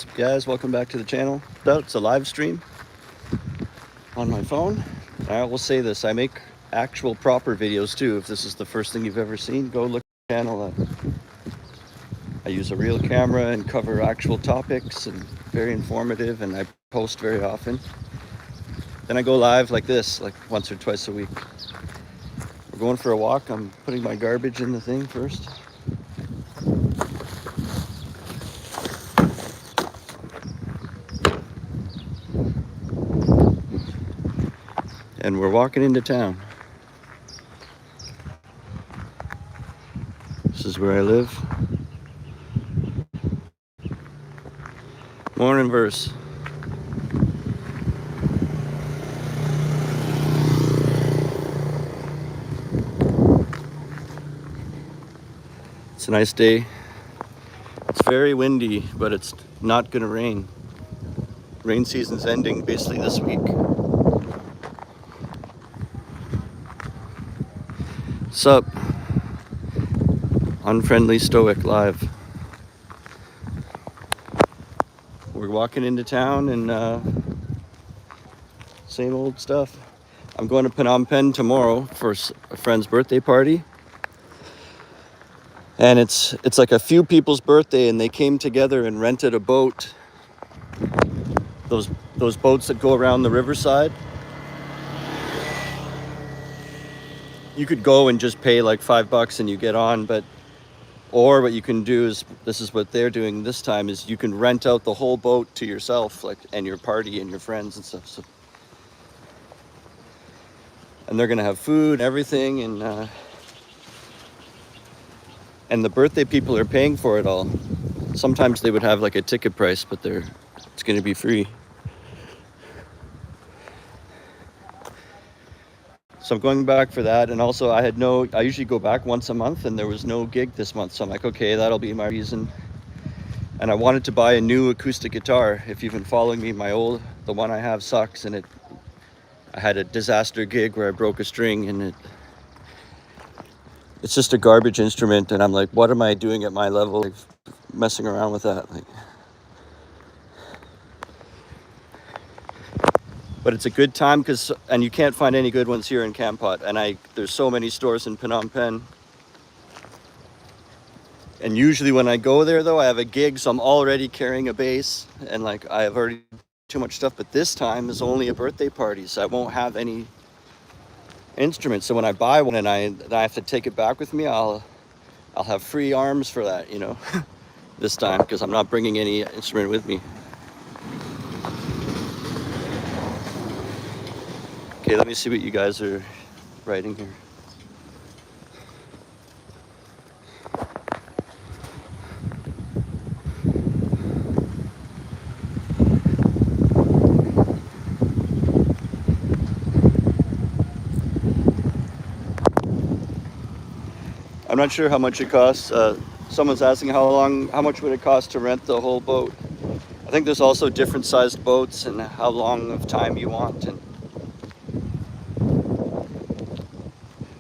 What's up, guys? Welcome back to the channel. It's a live stream on my phone. I will say this, I make actual proper videos too. If this is the first thing you've ever seen, go look at the channel. I use a real camera and cover actual topics, and very informative, and I post very often. Then I go live like this, like once or twice a week. We're going for a walk. I'm putting my garbage in the thing first. And we're walking into town. This is where I live. Morning verse. It's a nice day. It's very windy, but it's not gonna rain. Rain season's ending basically this week. Sup? Unfriendly Stoic live. We're walking into town and same old stuff. I'm going to Phnom Penh tomorrow for a friend's birthday party. And it's like a few people's birthday, and they came together and rented a boat. Those boats that go around the riverside. You could go and just pay like $5 and you get on, or what you can do is, this is what they're doing this time, is you can rent out the whole boat to yourself, like, and your party and your friends and stuff. So, and they're gonna have food, everything, and the birthday people are paying for it all. Sometimes they would have like a ticket price, but it's gonna be free. So I'm going back for that, and also I usually go back once a month, and there was no gig this month, so I'm like, okay, that'll be my reason. And I wanted to buy a new acoustic guitar. If you've been following me, the one I have sucks, and I had a disaster gig where I broke a string, and it's just a garbage instrument, and I'm like, what am I doing at my level, like, messing around with that? Like, but it's a good time, and you can't find any good ones here in Kampot, and there's so many stores in Phnom Penh. And usually when I go there though, I have a gig, so I'm already carrying a bass, and like I have already too much stuff, but this time is only a birthday party, so I won't have any instruments. So when I buy one and I have to take it back with me, I'll have free arms for that, you know, this time, because I'm not bringing any instrument with me. Okay, let me see what you guys are writing here. I'm not sure how much it costs. Someone's asking how much would it cost to rent the whole boat. I think there's also different sized boats and how long of time you want.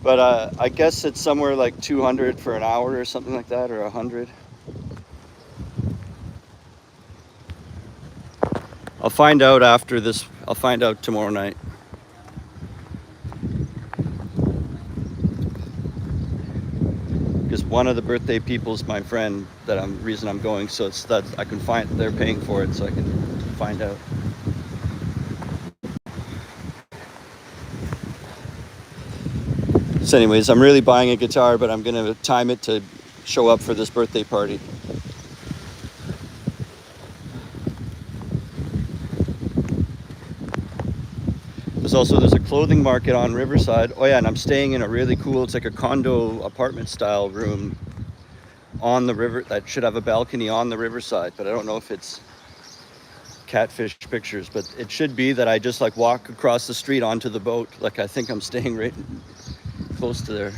But I guess it's somewhere like 200 for an hour or something like that, or 100. I'll find out after this. I'll find out tomorrow night. Because one of the birthday people's my friend, reason I'm going, so it's that I can find, they're paying for it, so I can find out. So anyways, I'm really buying a guitar, but I'm gonna time it to show up for this birthday party. There's a clothing market on Riverside. Oh yeah, and I'm staying in a really cool, it's like a condo apartment style room on the river that should have a balcony on the riverside, but I don't know if it's catfish pictures, but it should be that I just like walk across the street onto the boat. Like, I think I'm staying right close to there.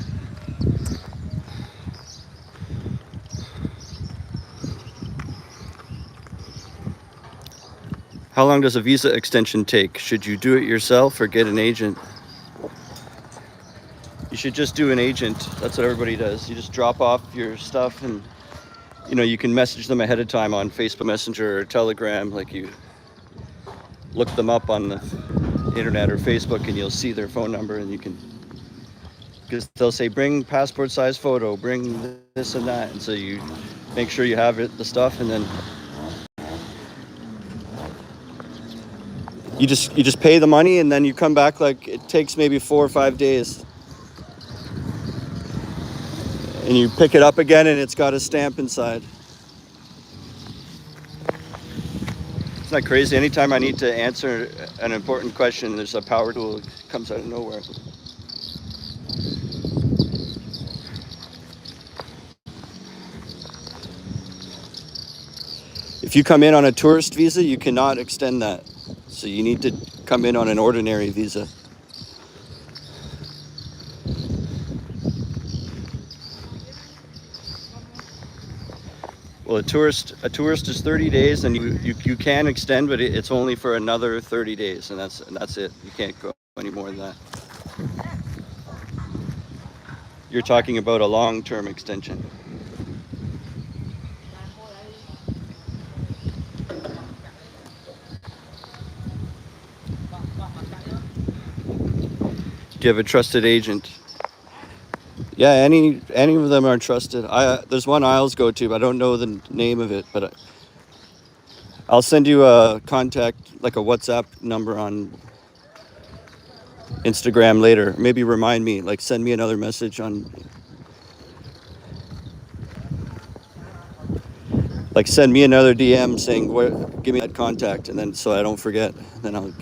How long does a visa extension take? Should you do it yourself or get an agent? You should just do an agent. That's what everybody does. You just drop off your stuff and you know, you can message them ahead of time on Facebook Messenger or Telegram. Like, you look them up on the internet or Facebook and you'll see their phone number, and you can, because they'll say bring passport size photo, bring this and that, and so you make sure you have it, the stuff, and then you just pay the money, and then you come back. Like, it takes maybe 4 or 5 days, and you pick it up again and it's got a stamp inside. It's not crazy. Anytime I need to answer an important question, there's a power tool that comes out of nowhere. If you come in on a tourist visa, you cannot extend that. So you need to come in on an ordinary visa. Well, a tourist is 30 days, and you can extend, but it's only for another 30 days, and that's it. You can't go any more than that. You're talking about a long-term extension. Do you have a trusted agent? Yeah, any of them are trusted. There's one I always go to, but I don't know the name of it. But I'll send you a contact, like a WhatsApp number on Instagram later. Maybe remind me, like send me another message on, like send me another DM saying give me that contact, and then so I don't forget. Then I'll.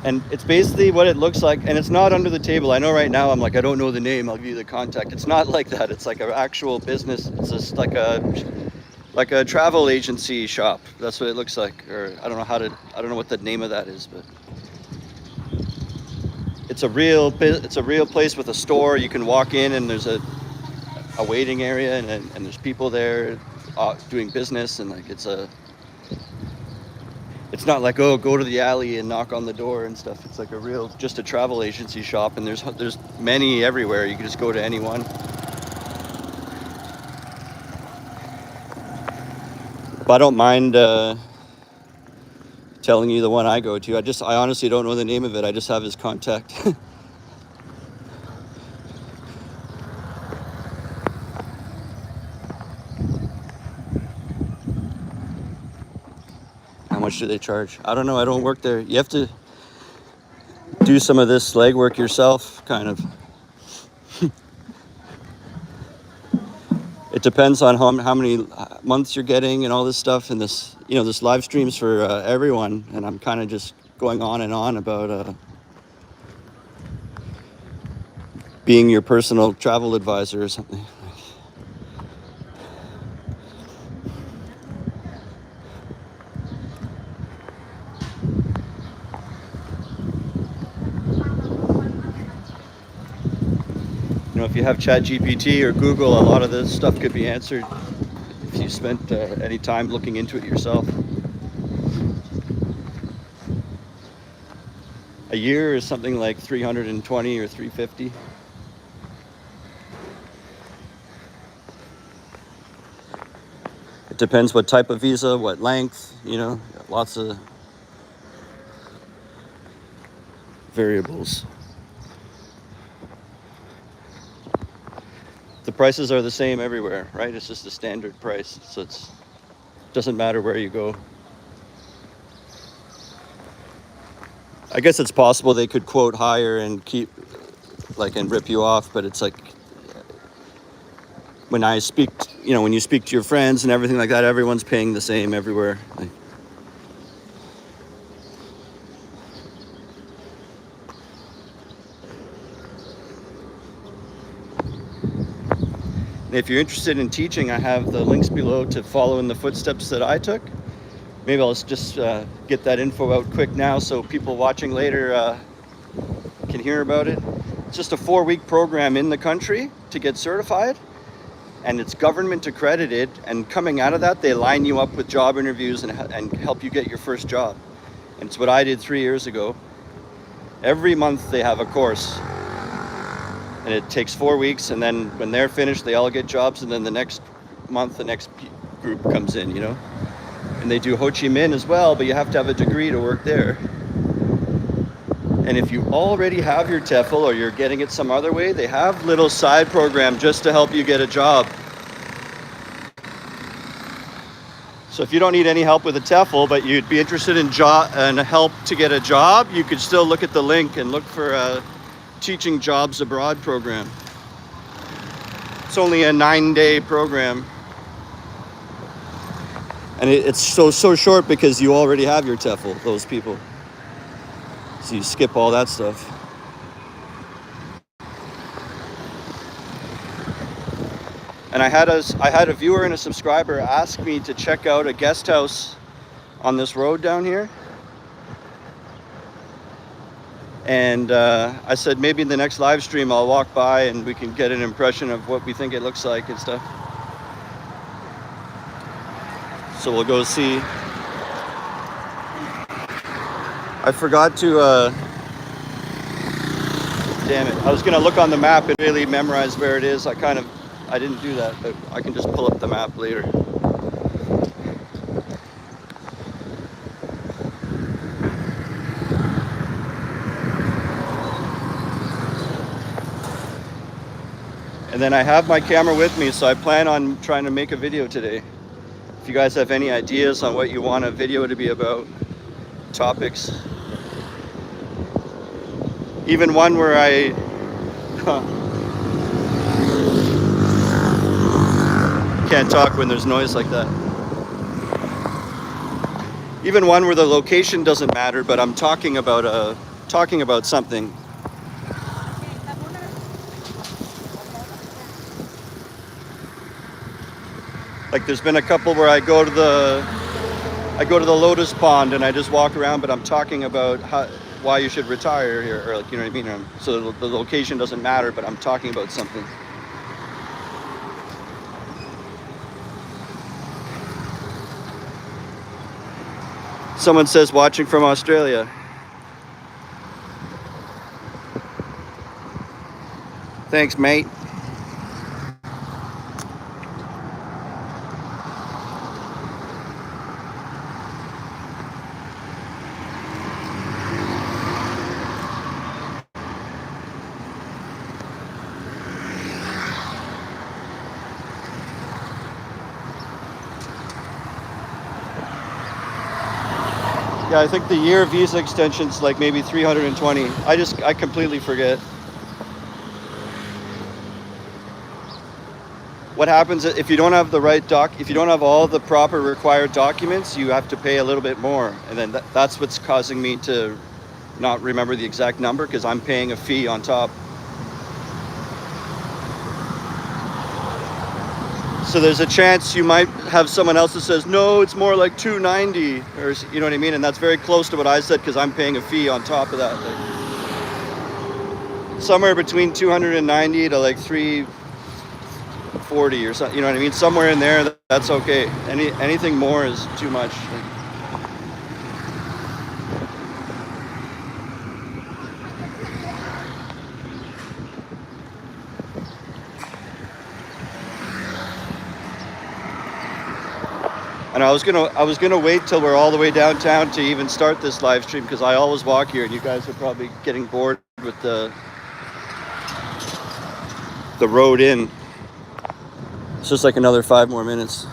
And it's basically what it looks like, and it's not under the table. I know right now I'm like, I don't know the name, I'll give you the contact. It's not like that. It's like an actual business. It's just like a travel agency shop. That's what it looks like. Or I don't know what the name of that is, but it's a real place with a store. You can walk in and there's a waiting area, and there's people there doing business, and like it's not like, oh, go to the alley and knock on the door and stuff. It's like just a travel agency shop, and there's many everywhere. You can just go to any one. But I don't mind telling you the one I go to. I honestly don't know the name of it. I just have his contact. How much do they charge? I don't know. I don't work there. You have to do some of this legwork yourself, kind of. It depends on how many months you're getting and all this stuff, and this live streams for everyone, and I'm kind of just going on and on about being your personal travel advisor or something. If you have ChatGPT or Google, a lot of this stuff could be answered if you spent any time looking into it yourself. A year is something like 320 or 350. It depends what type of visa, what length, lots of variables. The prices are the same everywhere, right? It's just a standard price, so it doesn't matter where you go. I guess it's possible they could quote higher and and rip you off, but it's like when you speak to your friends and everything like that, everyone's paying the same everywhere. If you're interested in teaching, I have the links below to follow in the footsteps that I took. Maybe I'll just get that info out quick now so people watching later can hear about it. It's just a 4-week program in the country to get certified, and it's government accredited, and coming out of that, they line you up with job interviews and help you get your first job. And it's what I did 3 years ago. Every month they have a course, and it takes 4 weeks, and then when they're finished, they all get jobs, and then the next month, the next group comes in, you know? And they do Ho Chi Minh as well, but you have to have a degree to work there. And if you already have your TEFL or you're getting it some other way, they have little side program just to help you get a job. So if you don't need any help with a TEFL, but you'd be interested in help to get a job, you could still look at the link and look for a Teaching Jobs Abroad program. It's only a 9-day program. And it's so short because you already have your TEFL, those people. So you skip all that stuff. And I had a viewer and a subscriber ask me to check out a guest house on this road down here. And I said maybe in the next live stream I'll walk by and we can get an impression of what we think it looks like and stuff. So we'll go see. I forgot to, damn it. I was gonna look on the map and really memorize where it is. I didn't do that, but I can just pull up the map later. And then I have my camera with me, so I plan on trying to make a video today. If you guys have any ideas on what you want a video to be about, topics. Even one where I can't talk when there's noise like that. Even one where the location doesn't matter, but I'm talking about something. Like there's been a couple where I go to the Lotus Pond and I just walk around, but I'm talking about why you should retire here, or like, you know what I mean? So the location doesn't matter, but I'm talking about something. Someone says watching from Australia. Thanks, mate. Yeah, I think the year visa extension's like maybe 320. I completely forget. What happens if you don't have the right if you don't have all the proper required documents, you have to pay a little bit more. And then that's what's causing me to not remember the exact number, because I'm paying a fee on top. So there's a chance you might have someone else that says, no, it's more like 290, or you know what I mean? And that's very close to what I said, because I'm paying a fee on top of that. Like, somewhere between 290 to like 340 or something, you know what I mean? Somewhere in there, that's okay. Anything more is too much. And I was gonna wait till we're all the way downtown to even start this live stream, because I always walk here, and you guys are probably getting bored with the road in. It's just like another 5 more minutes.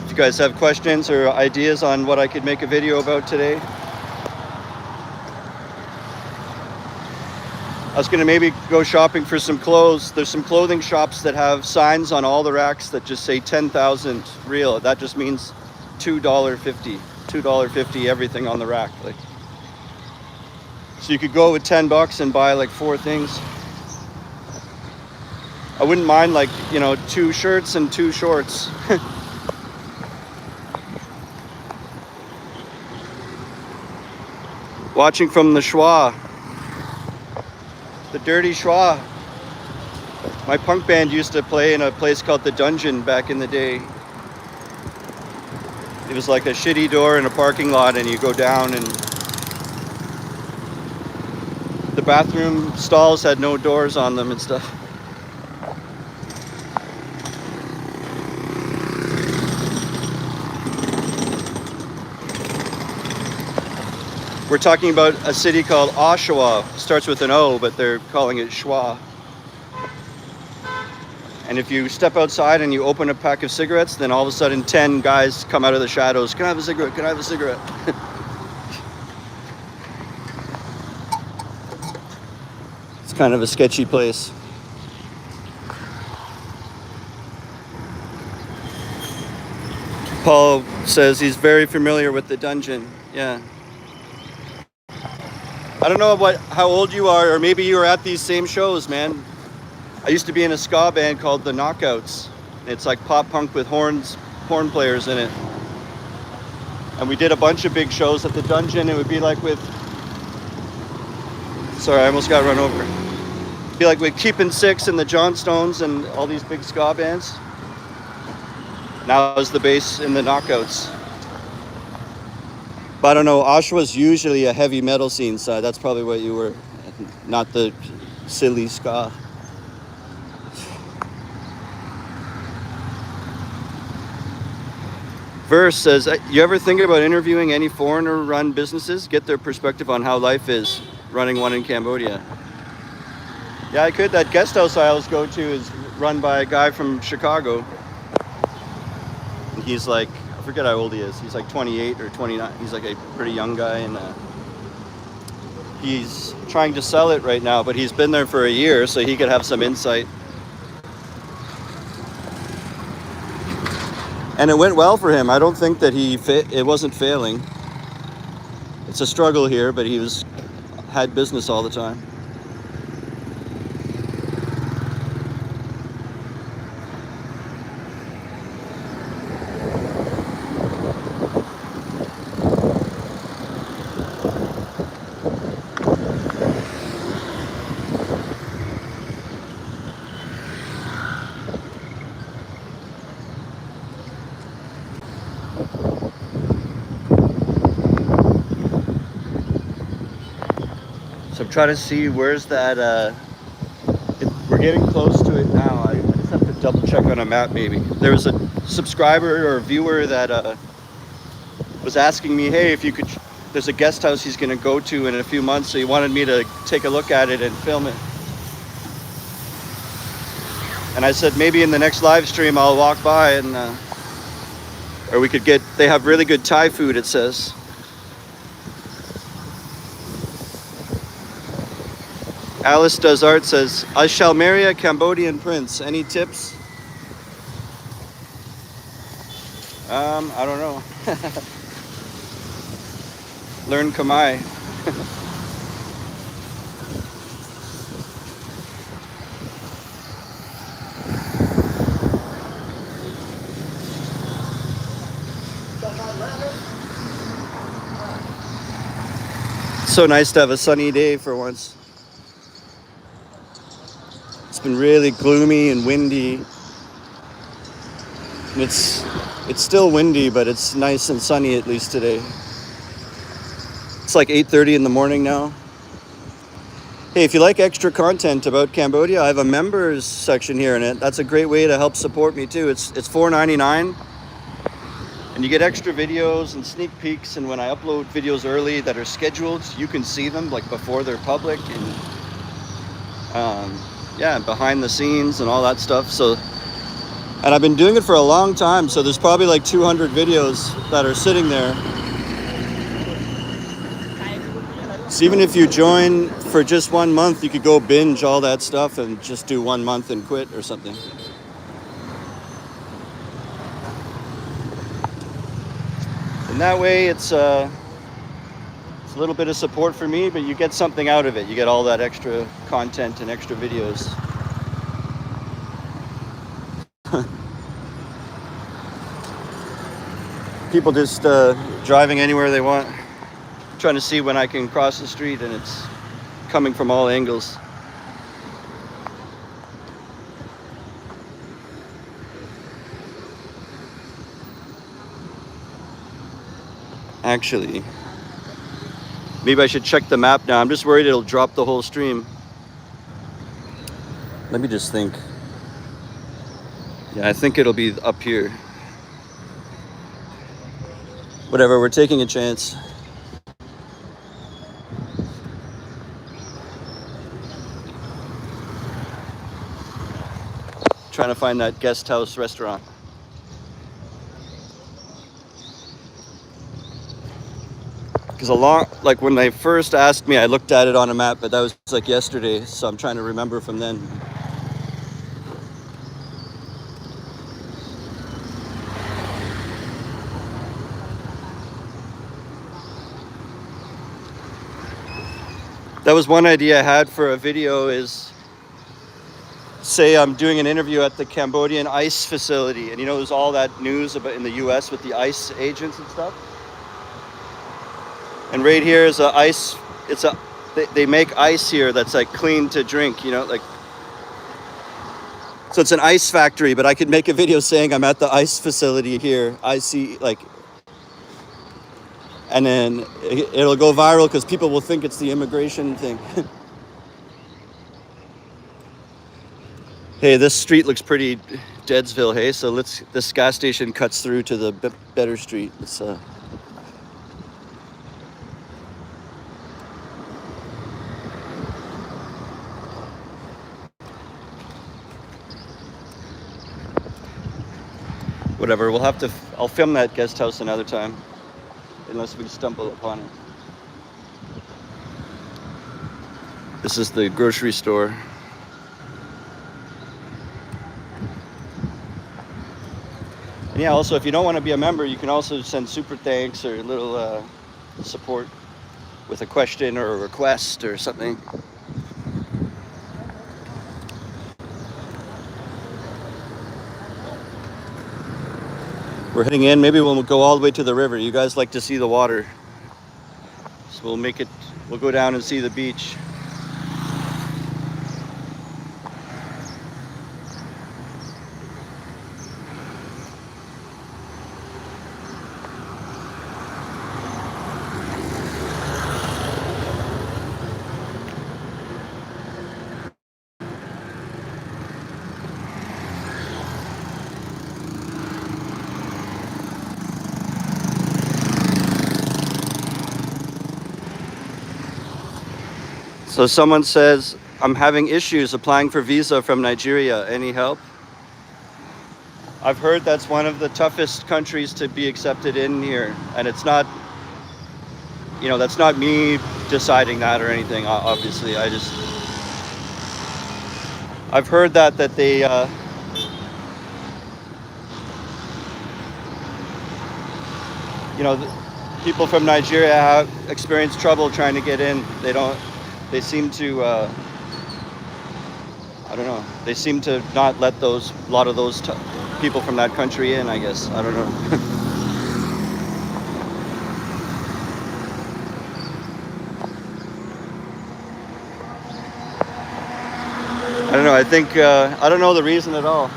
If you guys have questions or ideas on what I could make a video about today, I was gonna maybe go shopping for some clothes. There's some clothing shops that have signs on all the racks that just say 10,000 real. That just means $2.50. $2.50 everything on the rack. Like, so you could go with $10 and buy like 4 things. I wouldn't mind, like, you know, 2 shirts and 2 shorts. Watching from the schwa. The dirty schwa. My punk band used to play in a place called The Dungeon back in the day. It was like a shitty door in a parking lot, and you go down, and the bathroom stalls had no doors on them and stuff. We're talking about a city called Oshawa. Starts with an O, but they're calling it Shwa. And if you step outside and you open a pack of cigarettes, then all of a sudden 10 guys come out of the shadows. Can I have a cigarette? Can I have a cigarette? It's kind of a sketchy place. Paul says he's very familiar with the dungeon. Yeah. I don't know how old you are, or maybe you were at these same shows, man. I used to be in a ska band called the Knockouts. It's like pop punk with horn players in it. And we did a bunch of big shows at the dungeon. It would be like with... Sorry, I almost got run over. It'd be like with Keepin' Six and the Johnstones and all these big ska bands. Now is the bass in the Knockouts. But I don't know, Oshawa's usually a heavy metal scene, so that's probably what you were, not the silly ska. Verse says, you ever think about interviewing any foreigner-run businesses? Get their perspective on how life is running one in Cambodia. Yeah, I could. That guest house I always go to is run by a guy from Chicago. And he's like, I forget how old he is. He's like 28 or 29. He's like a pretty young guy, and he's trying to sell it right now, but he's been there for a year, so he could have some insight. And it went well for him. I don't think that it wasn't failing. It's a struggle here, but he had business all the time. So I'm trying to see where's that, we're getting close to it now. I just have to double check on a map maybe. There was a subscriber or viewer that was asking me, hey, if you could, there's a guest house he's gonna go to in a few months, so he wanted me to take a look at it and film it. And I said, maybe in the next live stream I'll walk by and, or we could they have really good Thai food, it says. Alice Does Art says, I shall marry a Cambodian prince. Any tips? I don't know. Learn Khmer. So nice to have a sunny day for once. It's been really gloomy and windy. And it's still windy, but it's nice and sunny at least today. It's like 8:30 in the morning now. Hey, if you like extra content about Cambodia, I have a members section here in it. That's a great way to help support me too. It's $4.99. And you get extra videos and sneak peeks, and when I upload videos early that are scheduled, you can see them like before they're public, and yeah, behind the scenes and all that stuff. So, and I've been doing it for a long time, so there's probably like 200 videos that are sitting there. So even if you join for just 1 month, you could go binge all that stuff and just do 1 month and quit or something. And that way it's a little bit of support for me, but you get something out of it. You get all that extra content and extra videos. People just driving anywhere they want. Trying to see when I can cross the street, and it's coming from all angles. Actually, maybe I should check the map now. I'm just worried it'll drop the whole stream. Let me just think. Yeah, I think it'll be up here. Whatever, we're taking a chance. Trying to find that guest house restaurant. Because like when they first asked me, I looked at it on a map, but that was like yesterday, so I'm trying to remember from then. That was one idea I had for a video is, say I'm doing an interview at the Cambodian ICE facility, and there's all that news about in the US with the ICE agents and stuff. And right here is they make ice here that's like clean to drink, like, so it's an ice factory, but I could make a video saying I'm at the ICE facility here. I see, like, and then it'll go viral because people will think it's the immigration thing. Hey, this street looks pretty Deadsville, hey? So this gas station cuts through to the better street. It's whatever, I'll film that guest house another time, unless we stumble upon it. This is the grocery store. And yeah, also, if you don't want to be a member, you can also send super thanks or a little support with a question or a request or something. We're heading in. Maybe we'll go all the way to the river. You guys like to see the water. So we'll go down and see the beach. So someone says, I'm having issues applying for visa from Nigeria. Any help? I've heard that's one of the toughest countries to be accepted in here. And it's not, that's not me deciding that or anything, obviously. I've heard that they, people from Nigeria have experienced trouble trying to get in. They seem to, I don't know, they seem to not let a lot of those people from that country in, I guess. I don't know. I don't know, I don't know the reason at all.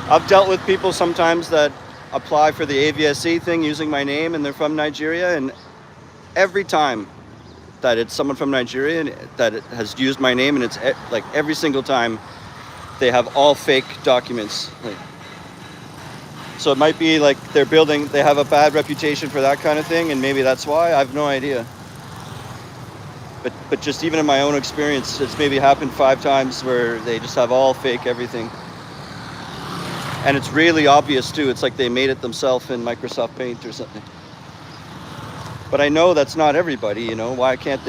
I've dealt with people sometimes that apply for the AVSE thing using my name and they're from Nigeria, and every time that it's someone from Nigeria and that it has used my name, and it's like every single time they have all fake documents. So it might be like they have a bad reputation for that kind of thing, and maybe that's why. I have no idea. But just even in my own experience, it's maybe happened 5 times where they just have all fake everything. And it's really obvious too. It's like they made it themselves in Microsoft Paint or something. But I know that's not everybody, Why can't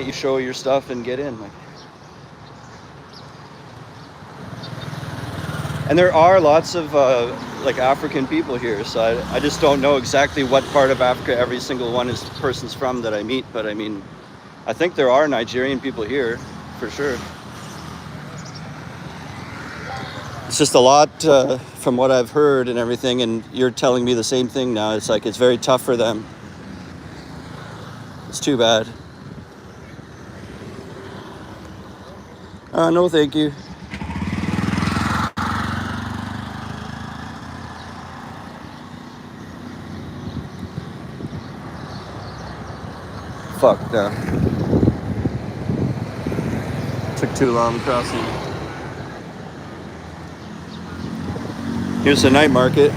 you show your stuff and get in? And there are lots of African people here, so I just don't know exactly what part of Africa every single person's from that I meet. But I mean, I think there are Nigerian people here, for sure. It's just a lot from what I've heard and everything, and you're telling me the same thing now. It's like it's very tough for them. It's too bad. No, thank you. fuck, no. Took too long crossing. Here's the night market.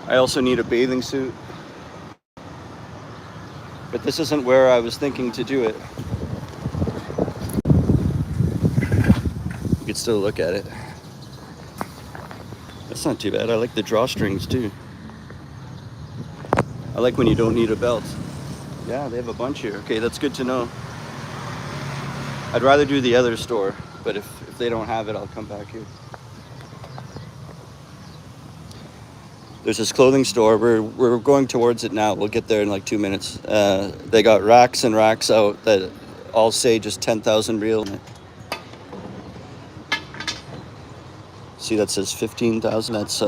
I also need a bathing suit. But this isn't where I was thinking to do it. You could still look at it. That's not too bad. I like the drawstrings too. I like when you don't need a belt. Yeah, they have a bunch here. Okay, that's good to know. I'd rather do the other store, but if they don't have it, I'll come back here. There's this clothing store. We're going towards it now. We'll get there in like 2 minutes. They got racks and racks out that all say just 10,000 real. See, that says 15,000. That's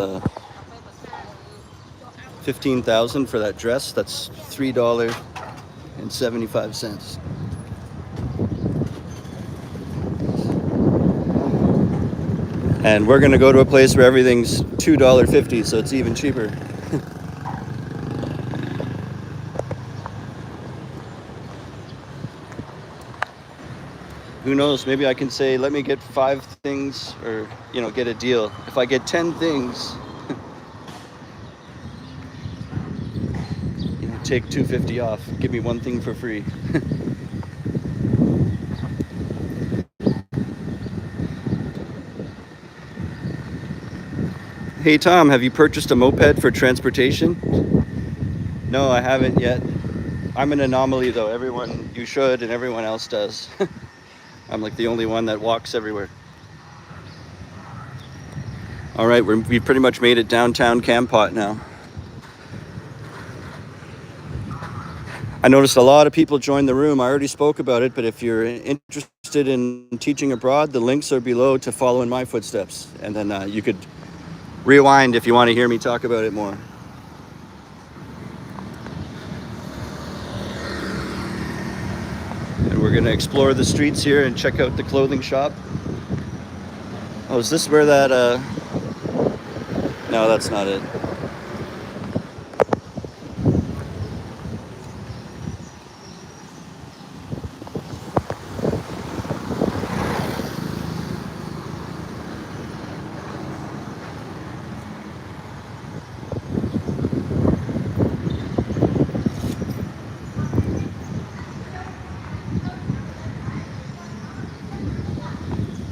15,000 for that dress. That's $3.75. And we're gonna go to a place where everything's $2.50, so it's even cheaper. Who knows? Maybe I can say, let me get 5 things, or get a deal. If I get 10 things, take $2.50 off. Give me 1 thing for free. Hey Tom, have you purchased a moped for transportation? No, I haven't yet. I'm an anomaly though. You should, and everyone else does. I'm like the only one that walks everywhere. All right, we've pretty much made it downtown Kampot now. I noticed a lot of people joined the room. I already spoke about it, but if you're interested in teaching abroad, the links are below to follow in my footsteps. And then you could rewind if you want to hear me talk about it more. And we're going to explore the streets here and check out the clothing shop. Oh, is this where that... No, that's not it.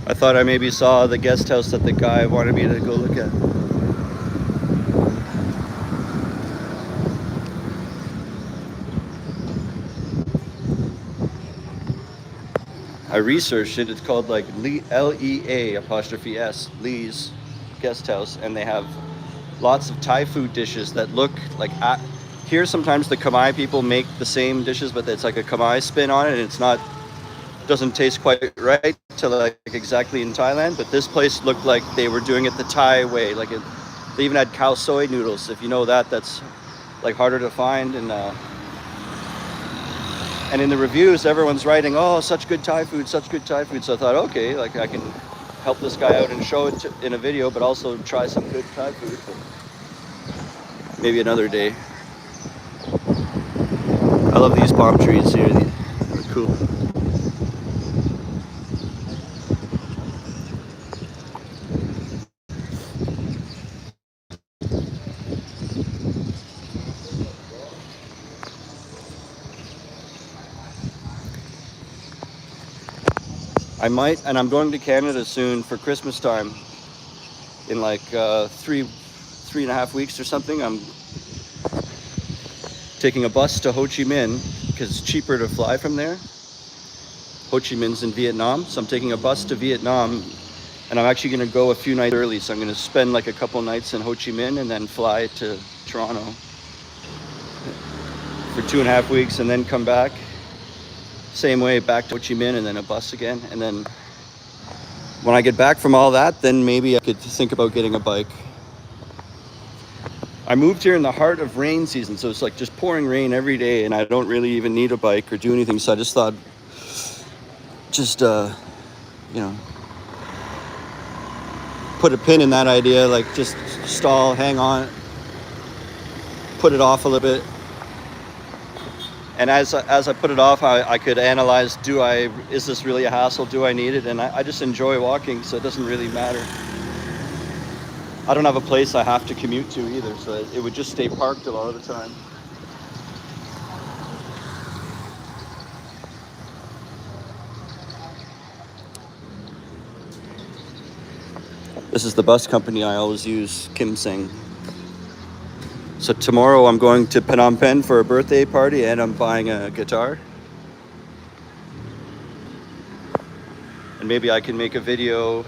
I thought I maybe saw the guest house that the guy wanted me to go look at. I researched it. It's called like LEA''S, Lee's Guest House, and they have lots of Thai food dishes that look like... Here sometimes the Khmer people make the same dishes, but it's like a Khmer spin on it, and it's not... doesn't taste quite right to like exactly in Thailand, but this place looked like they were doing it the Thai way. They even had cow soy noodles. If you know that, that's like harder to find. And in the reviews, everyone's writing, "Oh, such good Thai food, such good Thai food." So I thought, okay, like I can help this guy out and show it in a video, but also try some good Thai food. But maybe another day. I love these palm trees here. They're cool. I might, and I'm going to Canada soon for Christmas time. In like 3.5 weeks or something. I'm taking a bus to Ho Chi Minh because it's cheaper to fly from there. Ho Chi Minh's in Vietnam, so I'm taking a bus to Vietnam, and I'm actually going to go a few nights early. So I'm going to spend like a couple nights in Ho Chi Minh and then fly to Toronto for 2.5 weeks, and then come back. Same way back to Ho Chi Minh, and then a bus again. And then when I get back from all that, then maybe I could think about getting a bike. I moved here in the heart of rain season, so it's like just pouring rain every day, and I don't really even need a bike or do anything. So I just thought, put a pin in that idea, like just stall, hang on, put it off a little bit. And as I put it off, I could analyze, is this really a hassle? Do I need it? And I just enjoy walking, so it doesn't really matter. I don't have a place I have to commute to either, so it would just stay parked a lot of the time. This is the bus company I always use, Kim Sing. So tomorrow I'm going to Phnom Penh for a birthday party, and I'm buying a guitar. And maybe I can make a video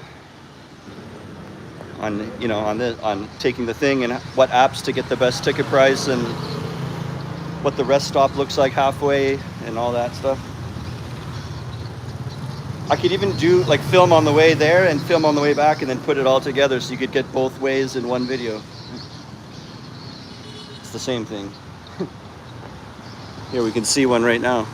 on, you know, on taking the thing and what apps to get the best ticket price and what the rest stop looks like halfway and all that stuff. I could even do like film on the way there and film on the way back and then put it all together so you could get both ways in one video. It's the same thing. Here we can see one right now.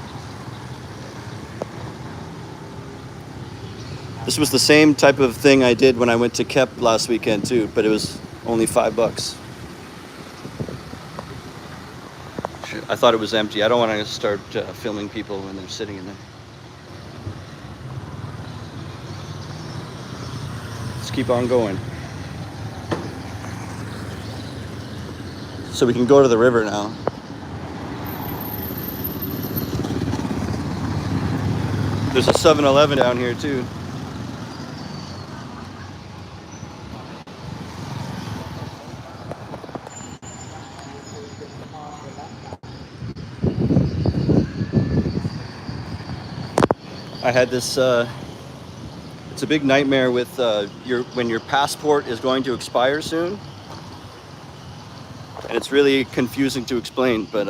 This was the same type of thing I did when I went to Kep last weekend too, but it was only $5. I thought it was empty. I don't want to start filming people when they're sitting in there. Let's keep on going. So we can go to the river now. There's a 7-Eleven down here too. I had this, it's a big nightmare with when your passport is going to expire soon. And it's really confusing to explain, but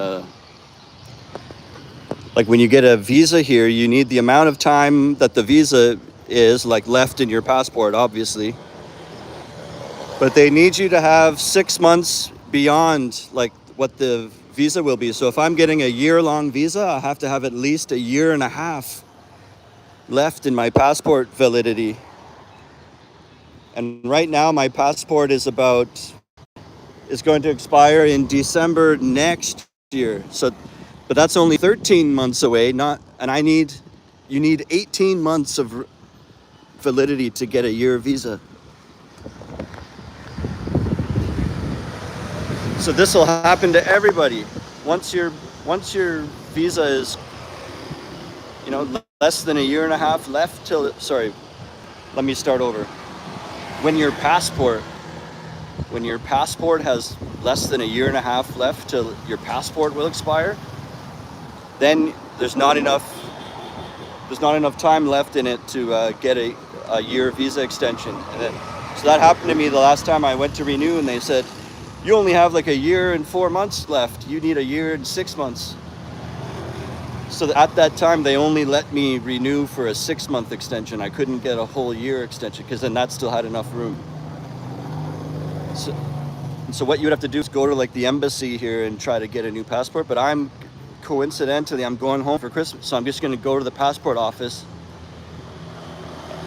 like when you get a visa here, you need the amount of time that the visa is like left in your passport, obviously. But they need you to have 6 months beyond like what the visa will be. So if I'm getting a year-long visa, I have to have at least a year and a half left in my passport validity. And right now my passport is going to expire in December next year. So, but that's only 13 months away, you need 18 months of validity to get a year visa. So this will happen to everybody. Once your visa is, you know, less than a year and a half left till, sorry, let me start over. When your passport has less than a year and a half left till your passport will expire, then there's not enough time left in it to get a year visa extension. And then, so that happened to me the last time I went to renew, and they said, you only have like a year and 4 months left. You need a year and 6 months. So at that time, they only let me renew for a 6-month extension. I couldn't get a whole year extension because then that still had enough room. So what you would have to do is go to like the embassy here and try to get a new passport. But I'm going home for Christmas, so I'm just going to go to the passport office.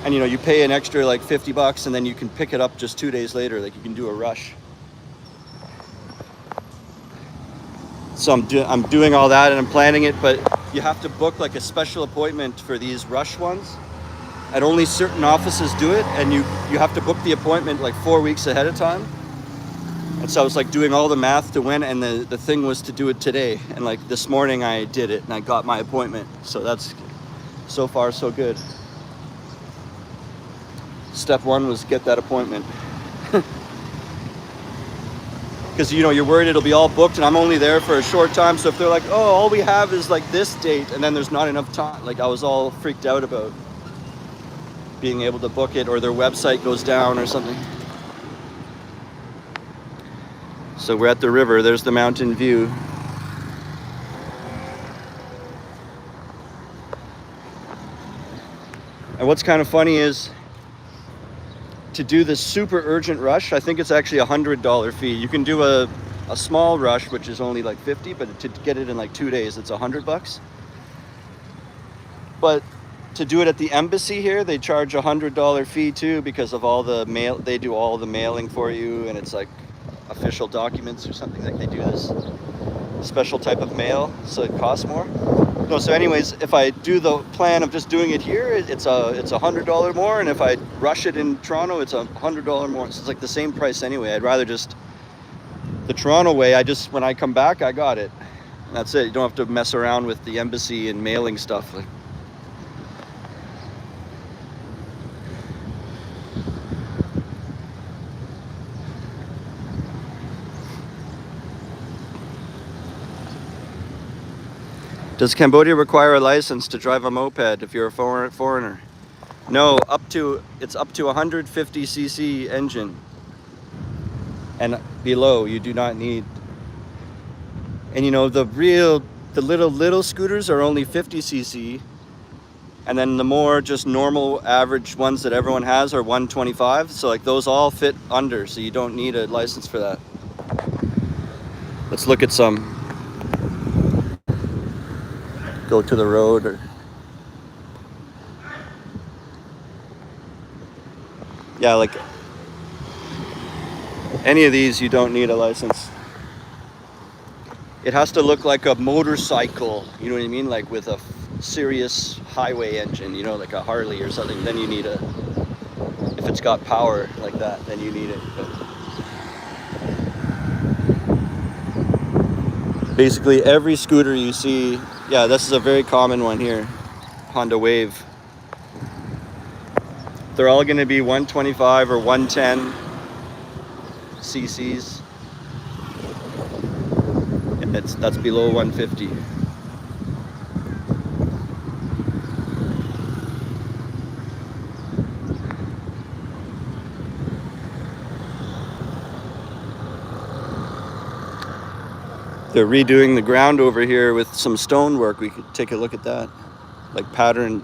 And you know, you pay an extra like $50, and then you can pick it up just 2 days later. Like you can do a rush. So I'm doing all that and I'm planning it, but you have to book like a special appointment for these rush ones. And only certain offices do it, and you have to book the appointment like 4 weeks ahead of time. And so I was like doing all the math to when, and the thing was to do it today. And like this morning I did it and I got my appointment. So that's so far so good. Step one was get that appointment. Because, you know, you're worried it'll be all booked and I'm only there for a short time. So if they're like, oh, all we have is like this date, and then there's not enough time, like I was all freaked out about being able to book it, or their website goes down or something. So we're at the river. There's the mountain view. And what's kind of funny is, to do this super urgent rush, I think it's actually $100 fee. You can do a small rush, which is only like 50, but to get it in like 2 days, it's $100. But to do it at the embassy here, they charge $100 fee too because of all the mail. They do all the mailing for you, and it's like official documents or something. Like they do this special type of mail, so it costs more. No, so anyways, if I do the plan of just doing it here, it's $100 more, and if I rush it in Toronto, it's $100 more. So it's like the same price anyway. I'd rather just the Toronto way. When I come back, I got it. That's it. You don't have to mess around with the embassy and mailing stuff. Like, does Cambodia require a license to drive a moped if you're a foreigner? No, it's up to 150cc engine and below. You do not need. And you know, the little scooters are only 50cc, and then the more just normal average ones that everyone has are 125. So like those all fit under, so you don't need a license for that. Let's look at some. Go to the road or yeah, like any of these you don't need a license. It has to look like a motorcycle, you know what I mean, like with a serious highway engine, you know, like a Harley or something. Then you need if it's got power like that, then you need it. But basically every scooter you see, yeah, this is a very common one here, Honda Wave. They're all going to be 125 or 110 cc's. That's below 150. They're redoing the ground over here with some stonework. We could take a look at that, like pattern.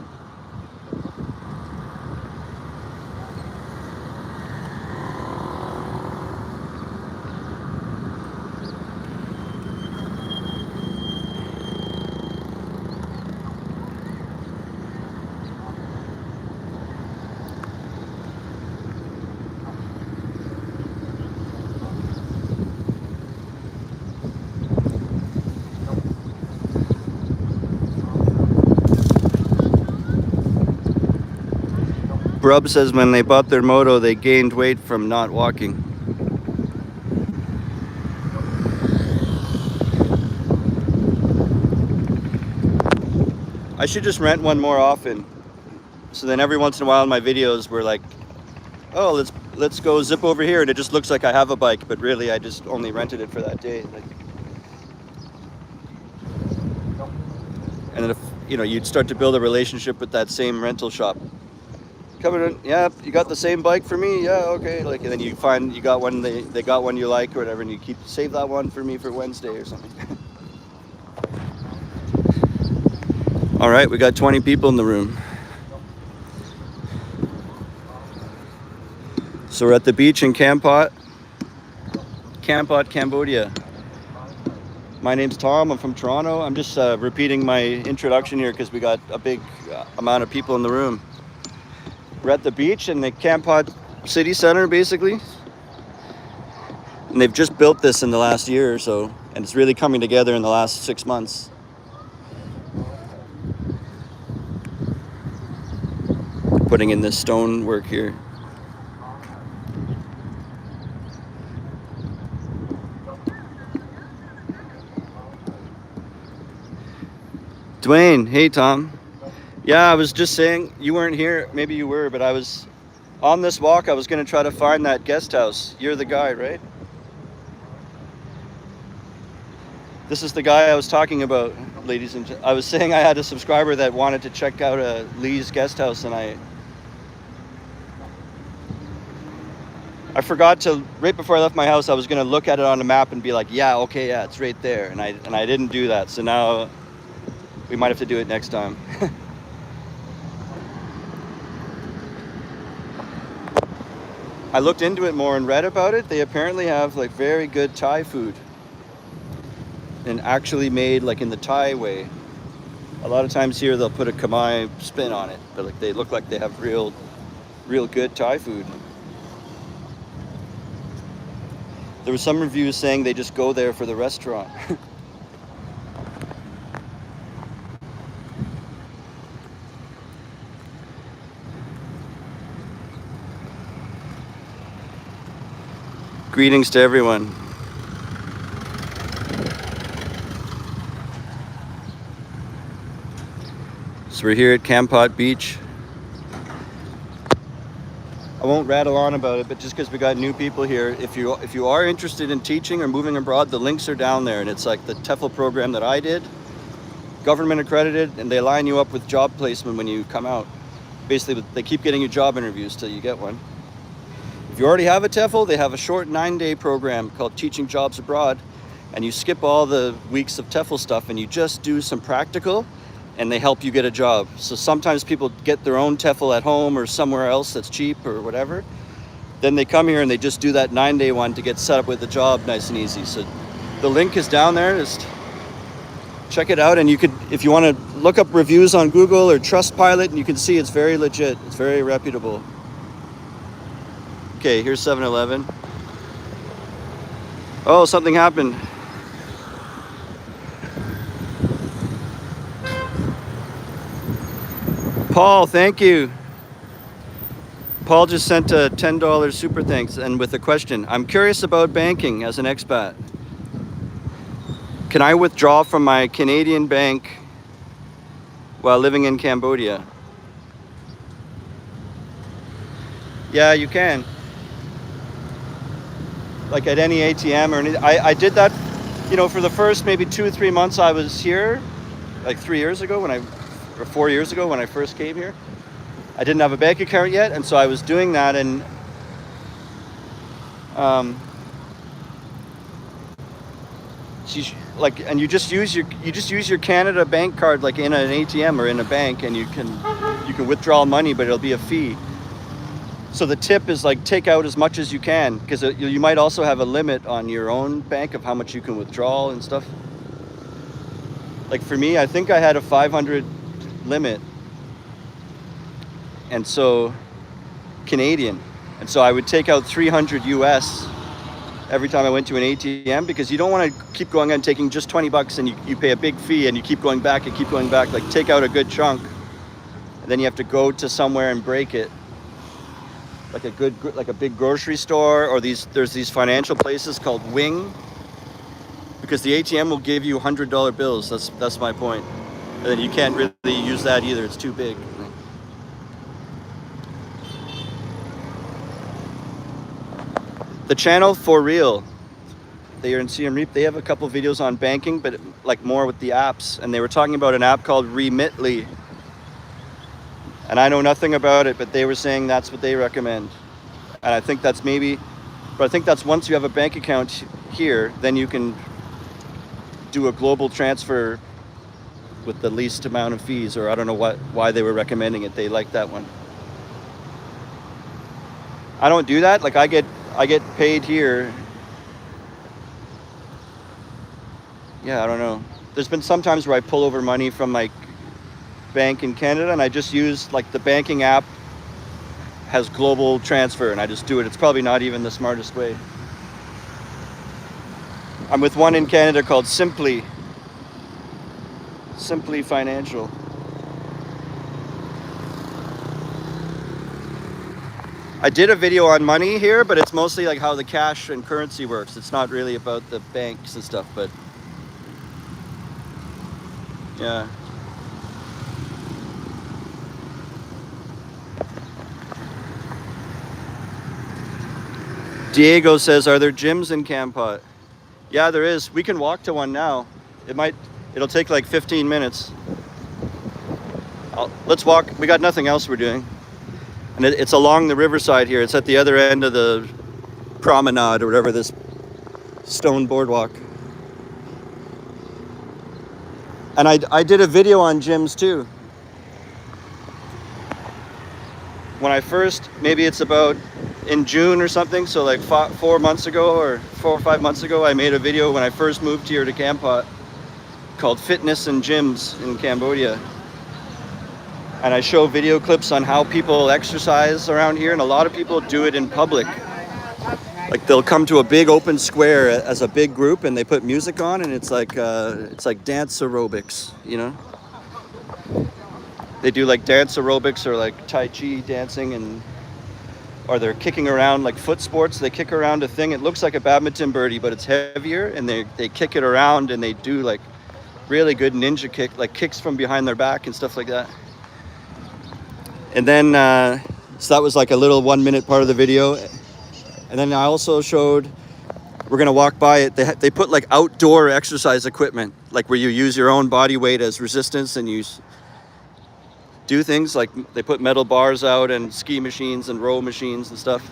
Brub says when they bought their moto, they gained weight from not walking. I should just rent one more often. So then every once in a while in my videos we're like, oh, let's go zip over here, and it just looks like I have a bike, but really I just only rented it for that day. Like, and then if you know, you'd start to build a relationship with that same rental shop. Coming in, yeah, you got the same bike for me, yeah, okay. Like, and then you find you got one, they got one you like or whatever, and you save that one for me for Wednesday or something. All right, we got 20 people in the room. So we're at the beach in Kampot, Cambodia. My name's Tom, I'm from Toronto. I'm just repeating my introduction here because we got a big amount of people in the room. We're at the beach in the Kampot city center, basically. And they've just built this in the last year or so, and it's really coming together in the last 6 months. Putting in this stonework here. Dwayne, hey Tom. Yeah, I was just saying, you weren't here, maybe you were, but I was on this walk. I was going to try to find that guest house. You're the guy, right? This is the guy I was talking about, ladies and gentlemen. I was saying I had a subscriber that wanted to check out Lee's guest house, and I forgot to, right before I left my house, I was going to look at it on the map and be like, yeah, okay, yeah, it's right there. And I didn't do that, so now we might have to do it next time. I looked into it more and read about it. They apparently have like very good Thai food, and actually made like in the Thai way. A lot of times here they'll put a Khmer spin on it, but like they look like they have real good Thai food. There were some reviews saying they just go there for the restaurant. Greetings to everyone. So we're here at Kampot Beach. I won't rattle on about it, but just because we got new people here, if you are interested in teaching or moving abroad, the links are down there, and it's like the TEFL program that I did, government accredited, and they line you up with job placement when you come out. Basically, they keep getting you job interviews till you get one. If you already have a TEFL, they have a short 9-day program called Teaching Jobs Abroad, and you skip all the weeks of TEFL stuff and you just do some practical, and they help you get a job. So sometimes people get their own TEFL at home or somewhere else that's cheap or whatever. Then they come here and they just do that 9-day one to get set up with a job nice and easy. So the link is down there. Just check it out, and you could, if you want to look up reviews on Google or Trustpilot, and you can see it's very legit. It's very reputable. Okay, here's 7-Eleven. Oh, something happened. Paul, thank you. Paul just sent a $10 super thanks, and with a question. I'm curious about banking as an expat. Can I withdraw from my Canadian bank while living in Cambodia? Yeah, you can. Like at any ATM or anything. I did that, you know, for the first maybe 2 or 3 months I was here, like 3 years ago or 4 years ago when I first came here. I didn't have a bank account yet, and so I was doing that, and you just use your Canada bank card like in an ATM or in a bank, and you can withdraw money, but it'll be a fee. So the tip is like take out as much as you can, because you might also have a limit on your own bank of how much you can withdraw and stuff. Like for me, I think I had a 500 limit, and so Canadian, and so I would take out 300 US every time I went to an ATM, because you don't want to keep going and taking just 20 bucks and you pay a big fee and you keep going back and keep going back. Like take out a good chunk, and then you have to go to somewhere and break it, like a big grocery store, or there's these financial places called Wing, because the ATM will give you $100 bills. That's my point. And then you can't really use that either. It's too big. The channel For Real, they are in Siem Reap. They have a couple videos on banking, but like more with the apps. And they were talking about an app called Remitly. And I know nothing about it, but they were saying that's what they recommend. And I think that's but I think that's once you have a bank account here, then you can do a global transfer with the least amount of fees, or I don't know why they were recommending it. They like that one. I don't do that. Like I get paid here. Yeah, I don't know. There's been some times where I pull over money from my bank in Canada, and I just use like the banking app has global transfer, and I just do it. It's probably not even the smartest way. I'm with one in Canada called Simply Financial. I did a video on money here, but it's mostly like how the cash and currency works. It's not really about the banks and stuff, but yeah. Diego says, are there gyms in Kampot? Yeah, there is. We can walk to one now. It'll take like 15 minutes. Let's walk. We got nothing else we're doing. And it's along the riverside here. It's at the other end of the promenade or whatever, this stone boardwalk. And I did a video on gyms too. When I first, maybe it's about in June or something, so like 4 months ago or 4 or 5 months ago, I made a video when I first moved here to Kampot called Fitness and Gyms in Cambodia. And I show video clips on how people exercise around here, and a lot of people do it in public. Like they'll come to a big open square as a big group, and they put music on, and it's like dance aerobics, you know. They do like dance aerobics or like Tai Chi dancing, and or they're kicking around like foot sports. They kick around a thing. It looks like a badminton birdie, but it's heavier, and they kick it around, and they do like really good ninja kick, like kicks from behind their back and stuff like that. And then, so that was like a little 1 minute part of the video. And then I also showed, we're gonna walk by it, they put like outdoor exercise equipment, like where you use your own body weight as resistance and you do things like they put metal bars out and ski machines and row machines and stuff.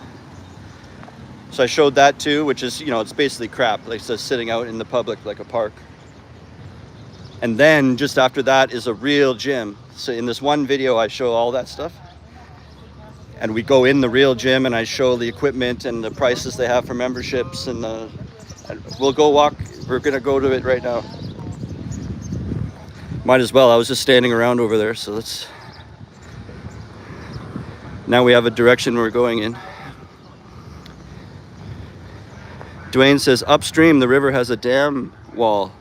So I showed that too, which is, you know, it's basically crap, like just sitting out in the public like a park. And then just after that is a real gym. So in this one video, I show all that stuff. And we go in the real gym and I show the equipment and the prices they have for memberships. And we'll go walk. We're gonna go to it right now. Might as well. I was just standing around over there. So let's. Now we have a direction we're going in. Dwayne says upstream the river has a dam wall.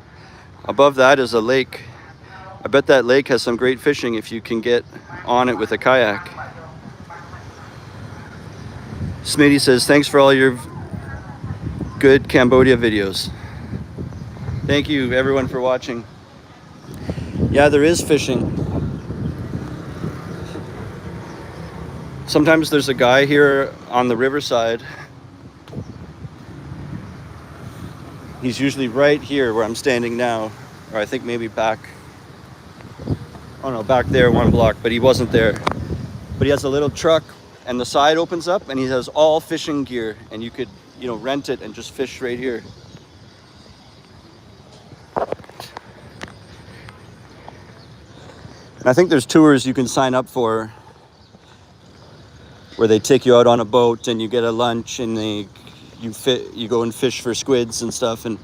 Above that is a lake. I bet that lake has some great fishing if you can get on it with a kayak. Smitty says, thanks for all your good Cambodia videos. Thank you everyone for watching. Yeah, there is fishing. Sometimes there's a guy here on the riverside. He's usually right here where I'm standing now, or I think maybe back, oh no, back there 1 block, but he wasn't there. But he has a little truck and the side opens up and he has all fishing gear and you could, you know, rent it and just fish right here. And I think there's tours you can sign up for where they take you out on a boat and you get a lunch and you go and fish for squids and stuff, and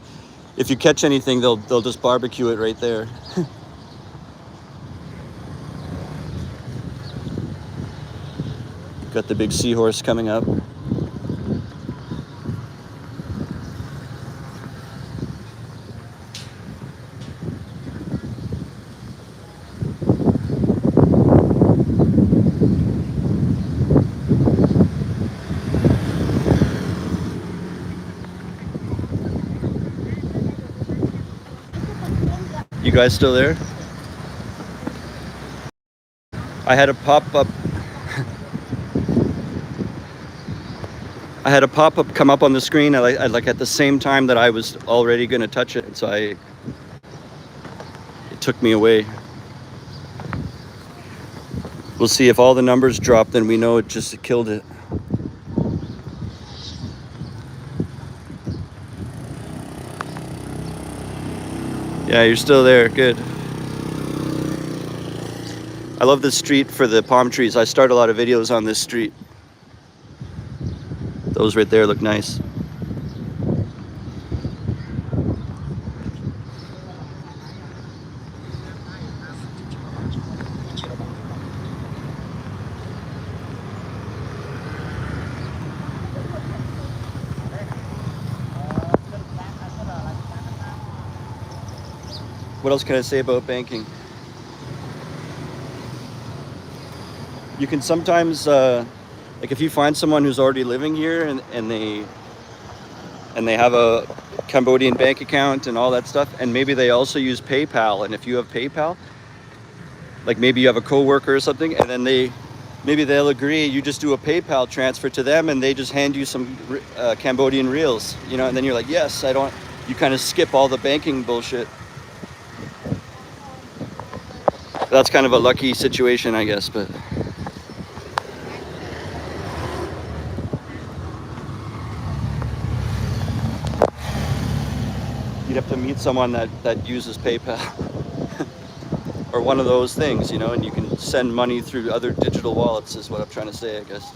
if you catch anything they'll just barbecue it right there. Got the big seahorse coming up. You guys still there? I had a pop-up come up on the screen like at the same time that I was already going to touch it, so it took me away. We'll see if all the numbers drop, then we know it just killed it. Yeah, you're still there. Good. I love this street for the palm trees. I start a lot of videos on this street. Those right there look nice. What else can I say about banking? You can sometimes, like if you find someone who's already living here and they have a Cambodian bank account and all that stuff, and maybe they also use PayPal, and if you have PayPal, like maybe you have a coworker or something, and then maybe they'll agree, you just do a PayPal transfer to them and they just hand you some Cambodian reals, you know, and then you're like, yes, you kind of skip all the banking bullshit. That's kind of a lucky situation, I guess, but. You'd have to meet someone that uses PayPal or one of those things, you know, and you can send money through other digital wallets is what I'm trying to say, I guess.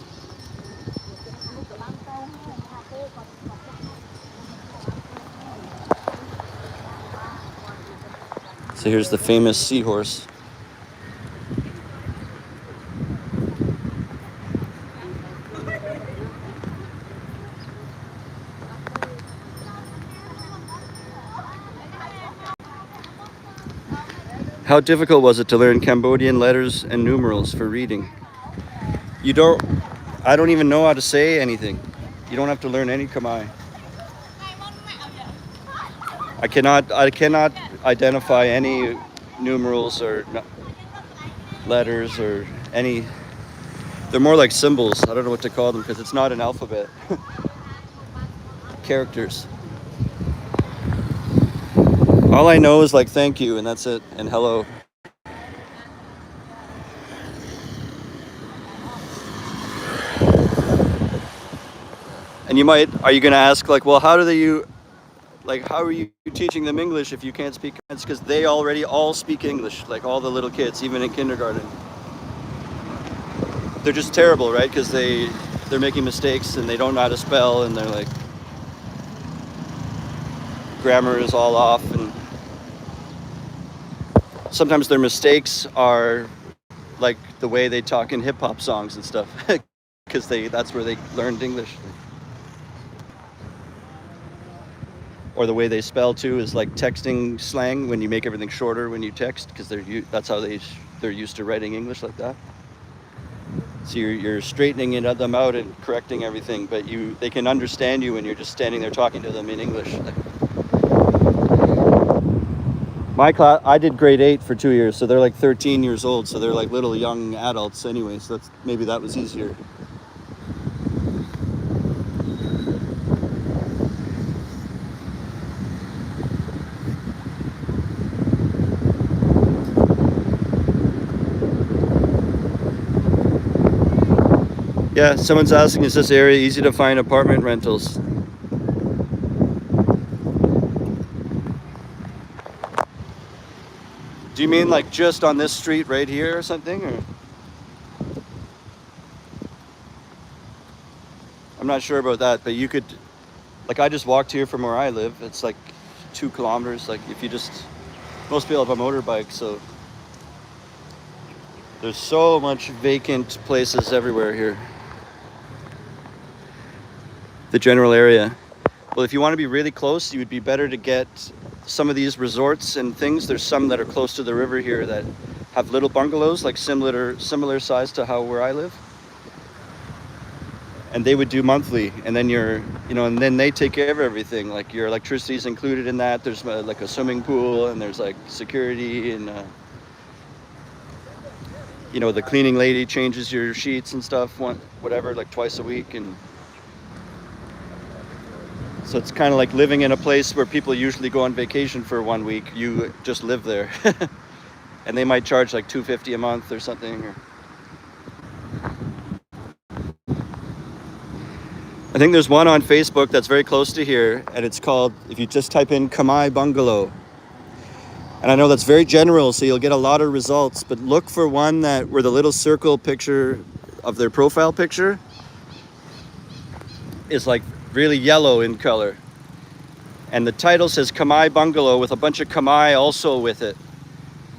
So here's the famous seahorse. How difficult was it to learn Cambodian letters and numerals for reading? I don't even know how to say anything. You don't have to learn any Khmer. I cannot identify any numerals or letters or any. They're more like symbols. I don't know what to call them because it's not an alphabet. Characters. All I know is like thank you and that's it, and hello. And are you going to ask like, well, how are you teaching them English if you can't speak? It's because they already all speak English, like all the little kids, even in kindergarten. They're just terrible, right? Because they're making mistakes and they don't know how to spell, and they're like, grammar is all off, and sometimes their mistakes are like the way they talk in hip-hop songs and stuff, because that's where they learned English. Or the way they spell too is like texting slang, when you make everything shorter when you text, because that's how they're used to writing English like that. So you're straightening them out and correcting everything, but they can understand you when you're just standing there talking to them in English. My class, I did grade 8 for 2 years, so they're like 13 years old, so they're like little young adults anyway, so maybe that was easier. Yeah, someone's asking, is this area easy to find apartment rentals? Do you mean like just on this street right here or something? Or I'm not sure about that, but you could, like I just walked here from where I live. It's like 2 kilometers. Like most people have a motorbike, so there's so much vacant places everywhere here. The general area. Well, if you want to be really close, you would be better to get some of these resorts and things. There's some that are close to the river here that have little bungalows, like similar size to where I live. And they would do monthly, and then and then they take care of everything. Like your electricity is included in that. There's like a swimming pool, and there's like security, and the cleaning lady changes your sheets and stuff, like twice a week, and so it's kind of like living in a place where people usually go on vacation for 1 week. You just live there, and they might charge like $250 a month or something. I think there's one on Facebook that's very close to here, and it's called, if you just type in Khmer Bungalow. And I know that's very general, so you'll get a lot of results, but look for one where the little circle picture of their profile picture is like really yellow in color. And the title says Khmer Bungalow with a bunch of Khmer also with it.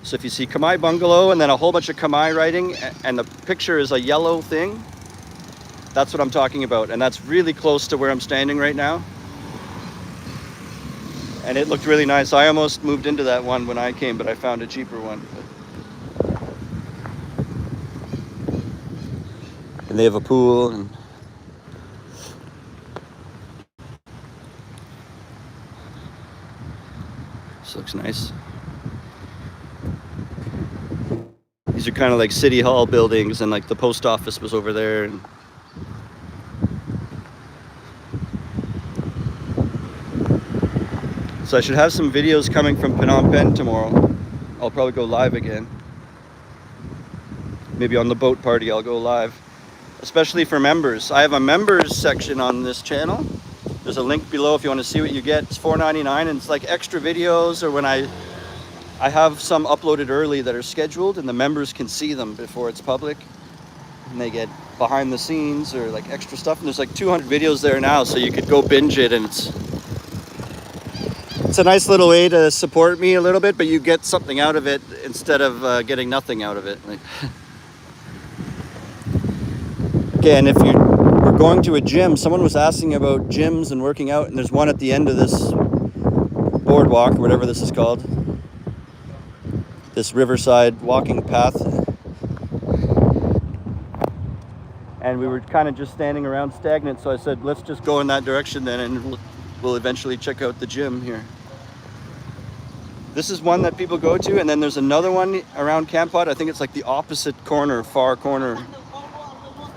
So if you see Khmer Bungalow and then a whole bunch of Khmer writing, and the picture is a yellow thing, that's what I'm talking about. And that's really close to where I'm standing right now. And it looked really nice. I almost moved into that one when I came, but I found a cheaper one. And they have a pool, and this looks nice. These are kind of like city hall buildings, and like the post office was over there. And so I should have some videos coming from Phnom Penh tomorrow. I'll probably go live again. Maybe on the boat party I'll go live. Especially for members. I have a members section on this channel. There's a link below if you want to see what you get. It's $4.99, and it's like extra videos, or when I have some uploaded early that are scheduled, and the members can see them before it's public. And they get behind the scenes or like extra stuff. And there's like 200 videos there now, so you could go binge it, and It's a nice little way to support me a little bit, but you get something out of it instead of getting nothing out of it. Like, okay, and if we're going to a gym, someone was asking about gyms and working out, and there's one at the end of this boardwalk, or whatever this is called, this riverside walking path. And we were kind of just standing around stagnant, so I said, let's just go in that direction then, and we'll eventually check out the gym here. This is one that people go to, and then there's another one around Kampot. I think it's like the opposite corner, far corner.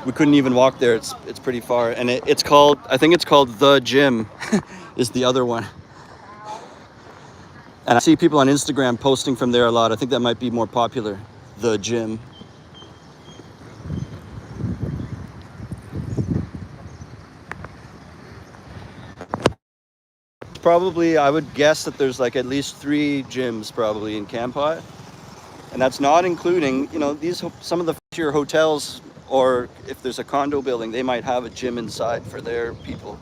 We couldn't even walk there. It's pretty far, and it's called, I think it's called The Gym is the other one. And I see people on Instagram posting from there a lot. I think that might be more popular, The Gym. Probably, I would guess that there's like at least 3 gyms probably in Kampot. And that's not including, you know, some of the fancier hotels, or if there's a condo building, they might have a gym inside for their people.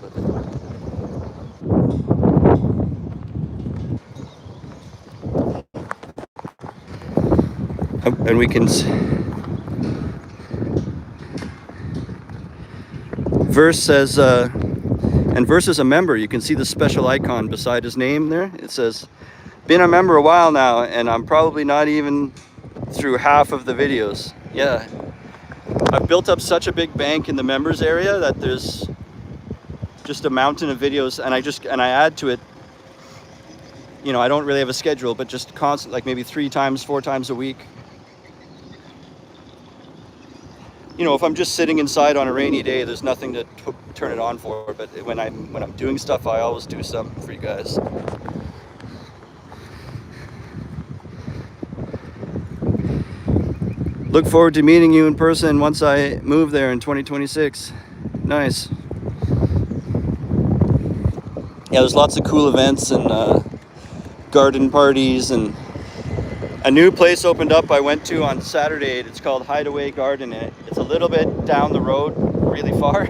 And we can Verse says, and Verse is a member. You can see the special icon beside his name there. It says, been a member a while now, and I'm probably not even through half of the videos. Yeah, I've built up such a big bank in the members area that there's just a mountain of videos, and I add to it. You know, I don't really have a schedule, but just constant, like maybe 3 times, 4 times a week. You know, if I'm just sitting inside on a rainy day, there's nothing to turn it on for. But when I'm doing stuff, I always do something for you guys. Look forward to meeting you in person once I move there in 2026. Nice. Yeah, there's lots of cool events and garden parties, and a new place opened up I went to on Saturday. It's called Hideaway Garden, and it's a little bit down the road, really far.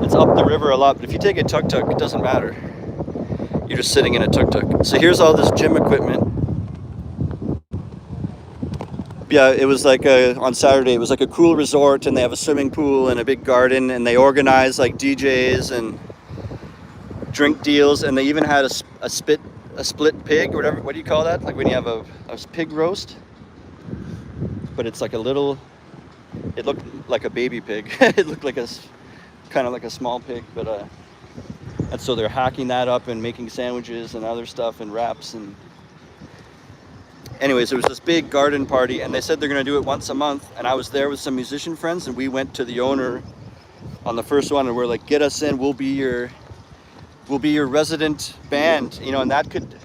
It's up the river a lot, but if you take a tuk-tuk, it doesn't matter. You're just sitting in a tuk-tuk. So here's all this gym equipment. Yeah, it was like on Saturday, it was like a cool resort, and they have a swimming pool and a big garden, and they organize like DJs and drink deals, and they even had a split pig or whatever. What do you call that? Like when you have a pig roast, but it's like a little. It looked like a baby pig. It looked like kind of like a small pig, but and so they're hacking that up and making sandwiches and other stuff and wraps. And anyways, there was this big garden party, and they said they're going to do it once a month. And I was there with some musician friends, and we went to the owner on the first one, and we're like, get us in, we'll be your resident band, you know. And that could,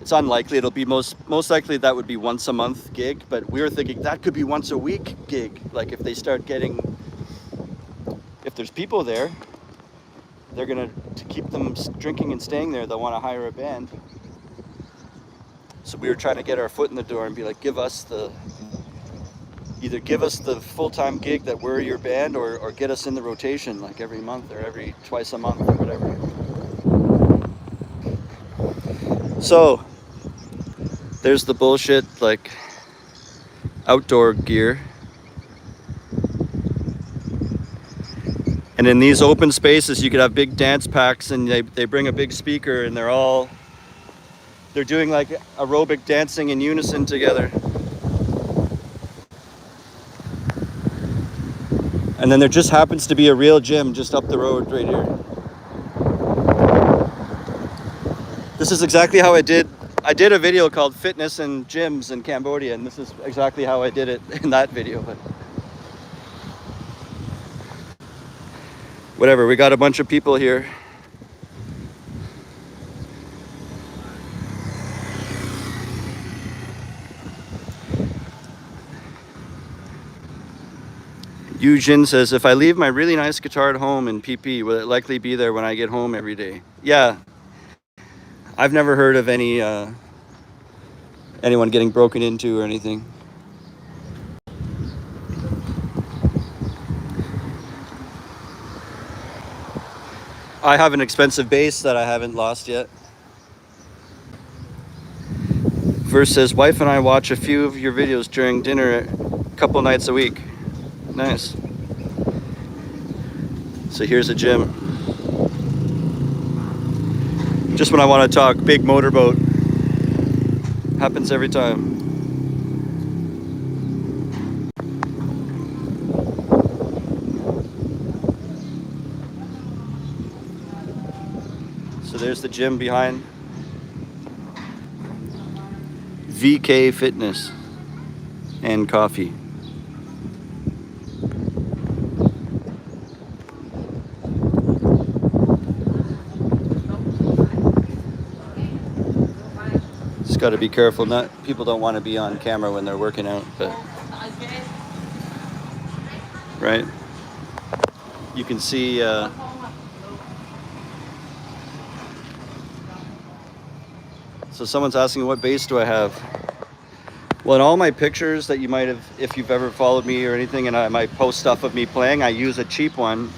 it's unlikely, it'll be most likely that would be once a month gig, but we were thinking that could be once a week gig. Like if they start getting, if there's people there, they're gonna, to keep them drinking and staying there, they'll want to hire a band. So we were trying to get our foot in the door and be like, either give us the full-time gig that we're your band, or get us in the rotation like every month or twice a month or whatever. So there's the bullshit like outdoor gear. And in these open spaces, you could have big dance packs, and they bring a big speaker, and they're doing like aerobic dancing in unison together. And then there just happens to be a real gym just up the road right here. This is exactly how I did a video called Fitness and Gyms in Cambodia, and this is exactly how I did it in that video. But whatever, we got a bunch of people here. Eugene says, if I leave my really nice guitar at home in PP, will it likely be there when I get home every day? Yeah. I've never heard of anyone getting broken into or anything. I have an expensive bass that I haven't lost yet. Verse says, wife and I watch a few of your videos during dinner a couple nights a week. Nice. So here's a gym. Just when I want to talk big motorboat. Happens every time. So there's the gym behind. VK Fitness and coffee. Just got to be careful. Not people don't want to be on camera when they're working out, but right. You can see. So someone's asking, what base do I have? Well, in all my pictures that you might have, if you've ever followed me or anything, and I might post stuff of me playing, I use a cheap one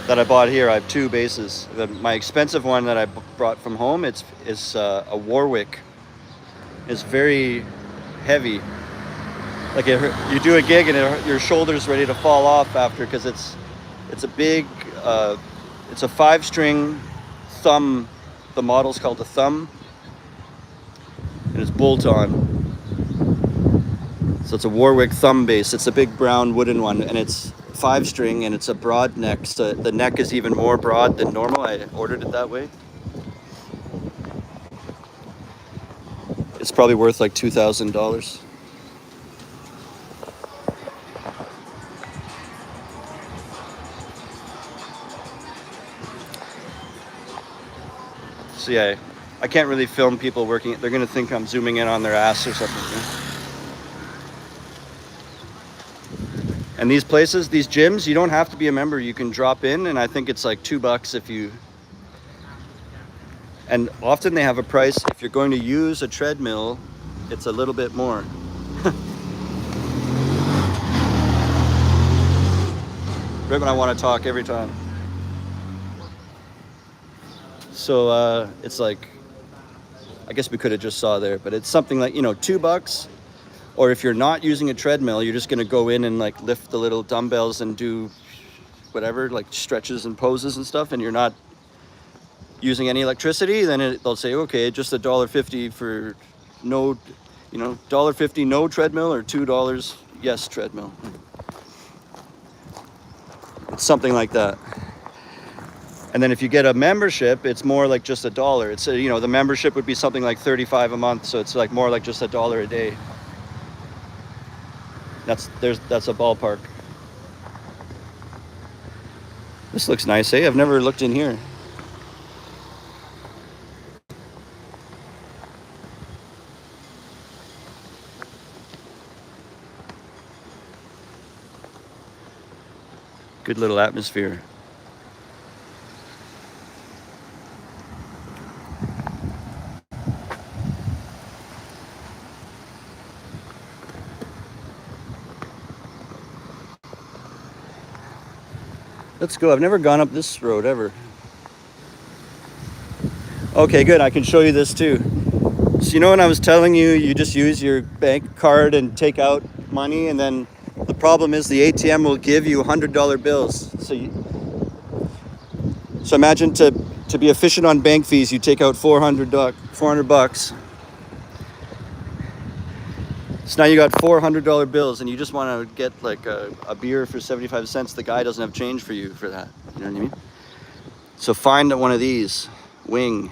that I bought here. I have two bases. My expensive one that I brought from home, is a Warwick. It's very heavy. Like you do a gig and your shoulder's ready to fall off after, because it's a big, it's a 5-string thumb. The model's called the Thumb, and it's bolt-on. So it's a Warwick thumb base. It's a big brown wooden one, and it's 5-string, and it's a broad neck. So the neck is even more broad than normal. I ordered it that way. It's probably worth like $2,000. So yeah, I can't really film people working. They're gonna think I'm zooming in on their ass or something. You know? And these places, these gyms, you don't have to be a member. You can drop in, and I think it's like $2 if you. And often they have a price. If you're going to use a treadmill, it's a little bit more. Right when I want to talk every time. So it's like, I guess we could have just saw there, but it's something like, $2. Or if you're not using a treadmill, you're just going to go in and like lift the little dumbbells and do whatever, like stretches and poses and stuff, and you're not using any electricity, then they'll say, okay, just $1.50 for no, $1.50 no treadmill, or $2 yes treadmill. It's something like that. And then if you get a membership, it's more like just $1. It's the membership would be something like $35 a month, so it's like more like just $1 a day. That's a ballpark. This looks nice, eh? I've never looked in here. Good little atmosphere. Let's go. I've never gone up this road ever. Okay, good. I can show you this too. So when I was telling you, you just use your bank card and take out money, and then the problem is the ATM will give you $100 bills. So imagine to be efficient on bank fees, you take out $400. So now you got $400 bills, and you just want to get like a beer for 75 cents. The guy doesn't have change for you for that. You know what I mean? So find one of these, Wing.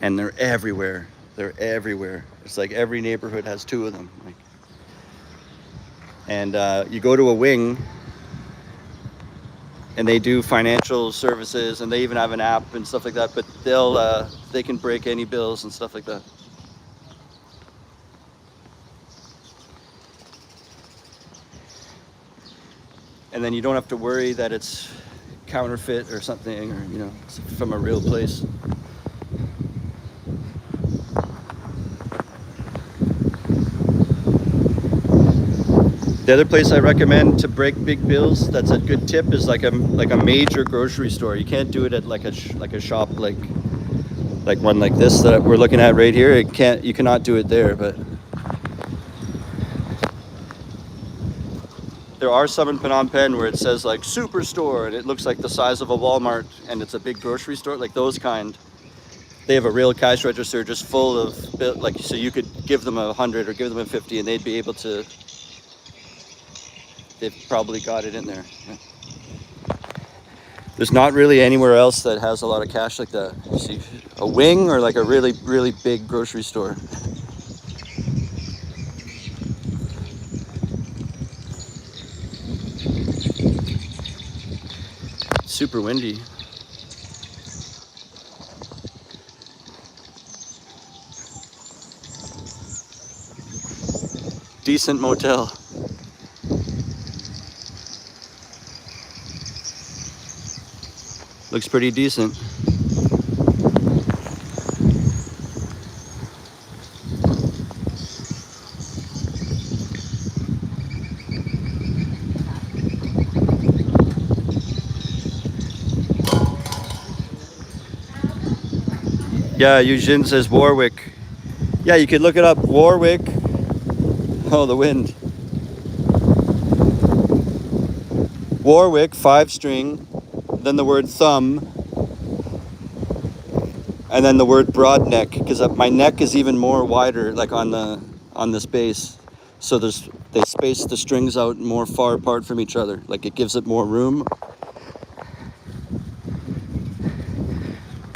And they're everywhere. They're everywhere. It's like every neighborhood has 2 of them. And you go to a Wing, and they do financial services, and they even have an app and stuff like that. But they can break any bills and stuff like that. And then you don't have to worry that it's counterfeit or something, or it's from a real place. The other place I recommend to break big bills, that's a good tip, is like a major grocery store. You can't do it at like a shop like Like one like this that we're looking at right here, you cannot do it there, but there are some in Phnom Penh where it says like superstore and it looks like the size of a Walmart and it's a big grocery store, like those kind. They have a real cash register just full of, like, so you could give them 100 or give them 50 and they'd be able to, they've probably got it in there. Yeah. There's not really anywhere else that has a lot of cash like that. You see a wing or like a really, really big grocery store. Super windy. Decent motel. Looks pretty decent. Yeah, Eugene says Warwick. Yeah, you could look it up. Warwick. Oh, the wind. Warwick, 5-string, then the word thumb, and then the word broad neck, because my neck is even more wider, like on this bass. So they space the strings out more far apart from each other, like it gives it more room.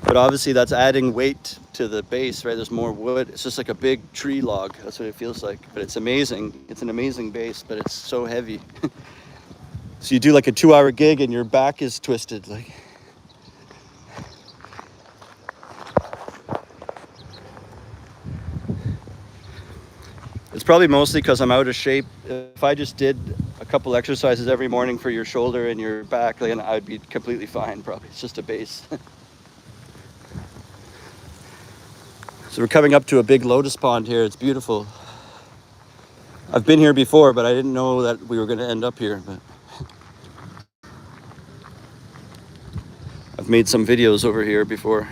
But obviously that's adding weight to the bass, right? There's more wood. It's just like a big tree log. That's what it feels like. But it's amazing. It's an amazing bass, but it's so heavy. So you do like a 2-hour gig and your back is twisted. Like, it's probably mostly because I'm out of shape. If I just did a couple exercises every morning for your shoulder and your back, then I'd be completely fine probably. It's just a bass. So we're coming up to a big lotus pond here. It's beautiful. I've been here before, but I didn't know that we were going to end up here. But I've made some videos over here before.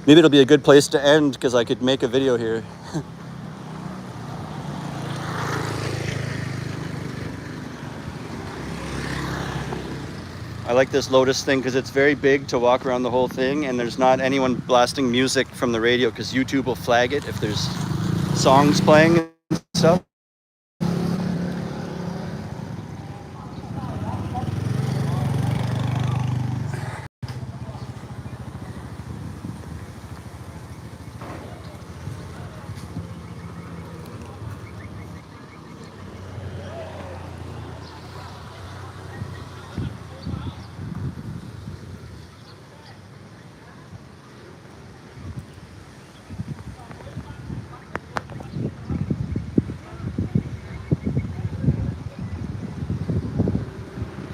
Maybe it'll be a good place to end because I could make a video here. I like this lotus thing because it's very big to walk around the whole thing, and there's not anyone blasting music from the radio because YouTube will flag it if there's songs playing and stuff.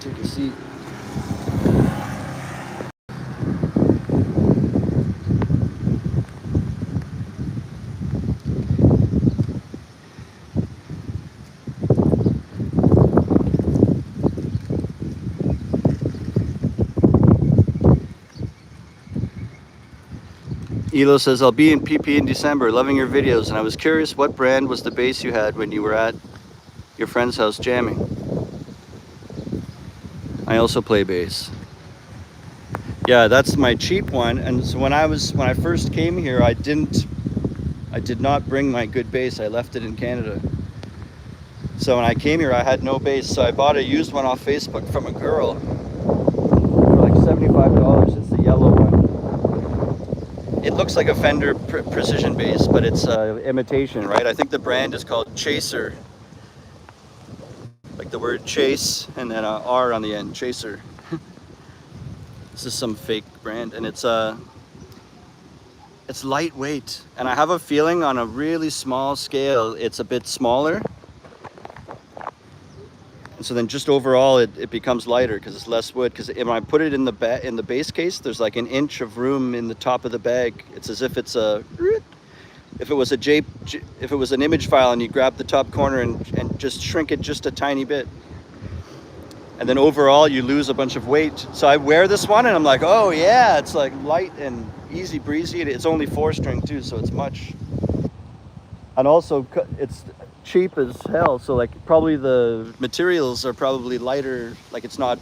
Take a seat. Elo says, I'll be in PP in December, loving your videos, and I was curious what brand was the bass you had when you were at your friend's house jamming. I also play bass. Yeah, that's my cheap one. And so when I first came here, I did not bring my good bass. I left it in Canada. So when I came here, I had no bass. So I bought a used one off Facebook from a girl for like $75. It's the yellow one. It looks like a Fender Precision bass, but it's imitation, right? I think the brand is called Chaser. Like the word chase and then a R on the end, Chaser. This is some fake brand, and it's lightweight. And I have a feeling on a really small scale, it's a bit smaller. And so then just overall, it becomes lighter because it's less wood. Because when I put it in the bass case, there's like an inch of room in the top of the bag. It's as if it's if it was an image file and you grab the top corner and just shrink it just a tiny bit. and then overall you lose a bunch of weight. So I wear this one and I'm like, oh yeah, it's like light and easy breezy. It's only 4-string too, so it's much. And also it's cheap as hell, so like probably the materials are probably lighter, like it's not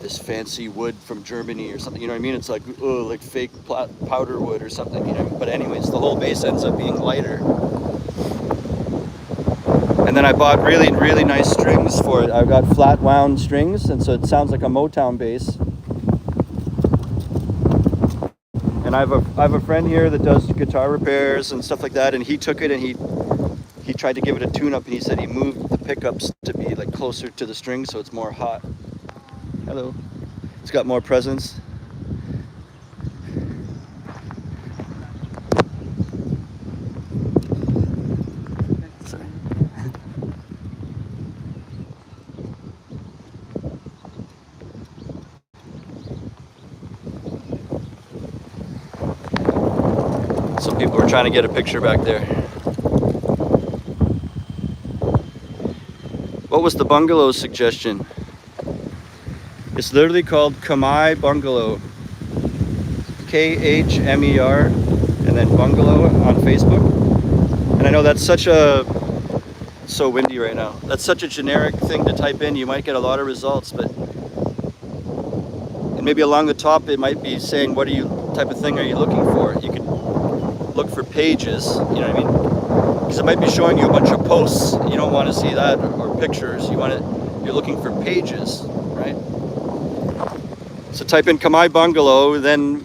this fancy wood from Germany or something, you know what I mean? It's like, oh, like fake powder wood or something, you know? But anyways, the whole base ends up being lighter. And then I bought really, really nice strings for it. I've got flat wound strings, and so it sounds like a Motown bass. And I have a friend here that does guitar repairs and stuff like that, and he took it and he tried to give it a tune-up, and he said he moved the pickups to be like closer to the strings, so it's more hot. Hello. It's got more presence. Sorry. Some people were trying to get a picture back there. What was the bungalow suggestion? It's literally called Khmer Bungalow. KHMER and then bungalow on Facebook. And I know that's such a, it's so windy right now. That's such a generic thing to type in. You might get a lot of results, but and maybe along the top it might be saying what type of thing are you looking for? You could look for pages, you know what I mean? Because it might be showing you a bunch of posts. You don't want to see that, or pictures. You're looking for pages, right? So type in Khmer Bungalow, then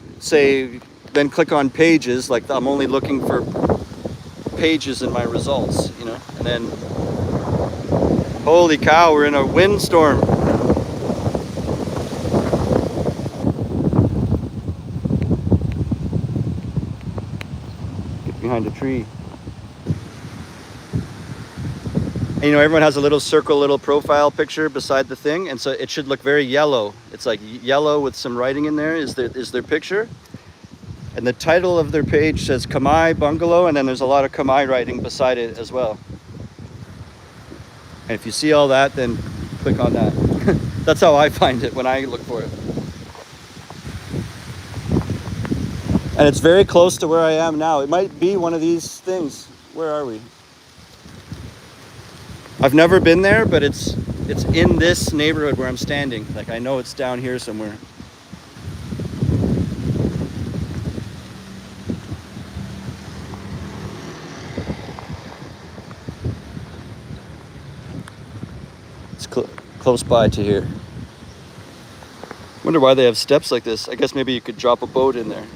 click on pages, like I'm only looking for pages in my results, you know? And then, holy cow, we're in a windstorm. Get behind a tree. And, you know, everyone has a little circle, little profile picture beside the thing, and so it should look very yellow. It's like yellow with some writing in there is their picture. And the title of their page says Khmer Bungalow, and then there's a lot of Khmer writing beside it as well. And if you see all that, then click on that. That's how I find it when I look for it. And it's very close to where I am now. It might be one of these things. Where are we? I've never been there, but it's in this neighborhood where I'm standing. Like I know it's down here somewhere. It's close by to here. Wonder why they have steps like this. I guess maybe you could drop a boat in there.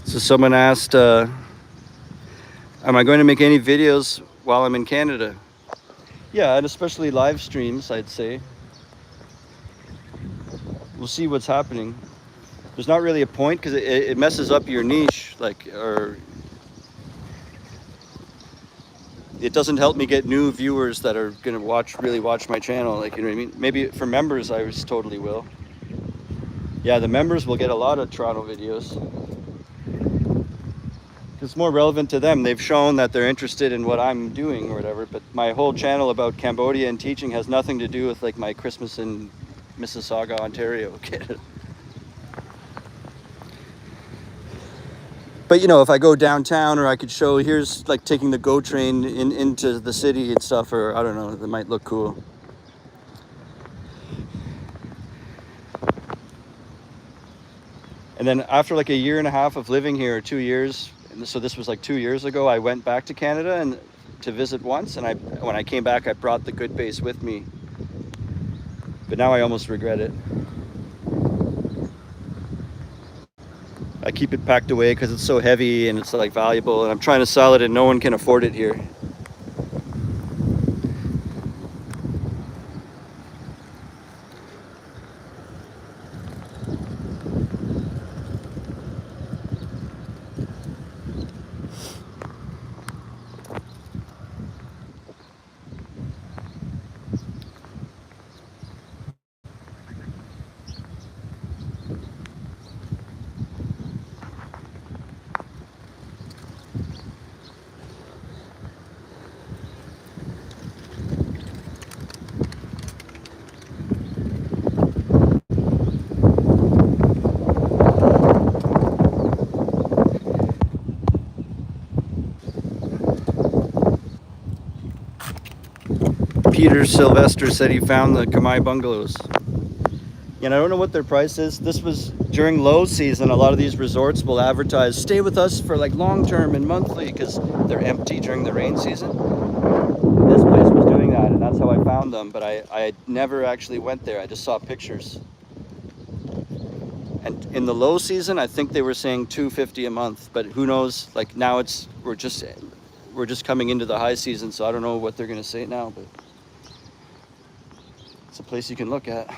So someone asked, am I going to make any videos while I'm in Canada? Yeah, and especially live streams, I'd say. We'll see what's happening. There's not really a point because it messes up your niche, like, or it doesn't help me get new viewers that are gonna really watch my channel, like, you know what I mean? Maybe for members I totally will. Yeah, the members will get a lot of Toronto videos. It's more relevant to them. They've shown that they're interested in what I'm doing or whatever, but my whole channel about Cambodia and teaching has nothing to do with like my Christmas in Mississauga, Ontario. But you know, if I go downtown, or I could show, here's like taking the GO train into the city and stuff, or I don't know, that might look cool. And then after like a year and a half of living here, 2 years, and so this was like 2 years ago, I went back to Canada and to visit once, and when I came back, I brought the good bass with me. But now I almost regret it. I keep it packed away because it's so heavy and it's like valuable, and I'm trying to sell it and no one can afford it here. Peter Sylvester said he found the Kamai bungalows. And I don't know what their price is. This was during low season. A lot of these resorts will advertise, stay with us for like long-term and monthly, because they're empty during the rain season. This place was doing that, and that's how I found them. But I never actually went there. I just saw pictures. And in the low season, I think they were saying $250 a month. But who knows? Like now we're just coming into the high season, so I don't know what they're gonna say now. But it's a place you can look at.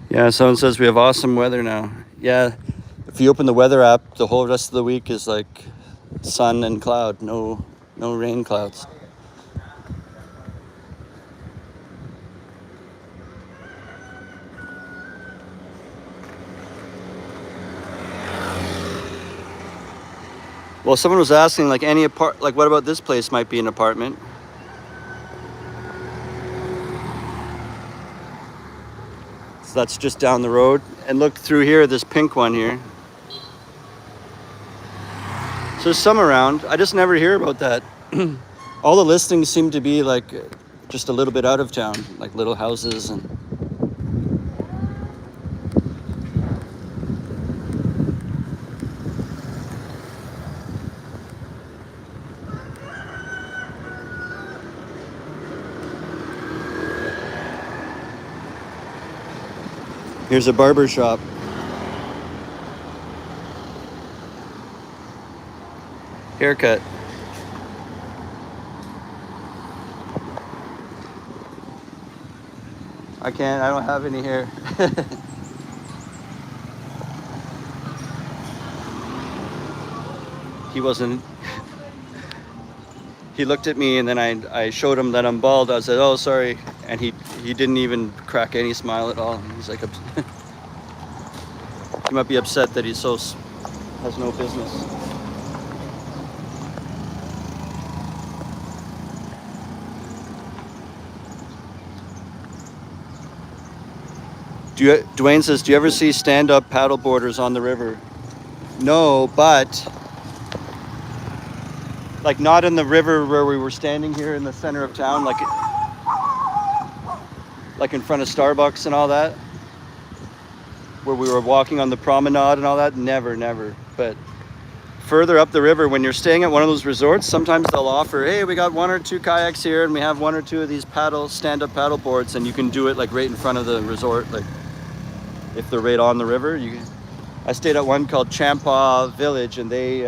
Yeah, someone says we have awesome weather now. Yeah, if you open the weather app, the whole rest of the week is like sun and cloud, no rain clouds. Well, someone was asking, like, like, what about this place might be an apartment? So that's just down the road. And look through here, this pink one here. So there's some around. I just never hear about that. All the listings seem to be like just a little bit out of town, like little houses and. Here's a barber shop. Haircut. I don't have any hair. He looked at me and then I showed him that I'm bald. I said, oh, sorry. And he didn't even crack any smile at all. He's like, he might be upset that has no business. Dwayne says, do you ever see stand-up paddle boarders on the river? No, but like not in the river where we were standing here in the center of town, like in front of Starbucks and all that, where we were walking on the promenade and all that. Never. But further up the river, when you're staying at one of those resorts, sometimes they'll offer, hey, we got 1 or 2 kayaks here and we have 1 or 2 of these stand-up paddle boards, and you can do it like right in front of the resort, like if they're right on the river. I stayed at one called Champa Village, and they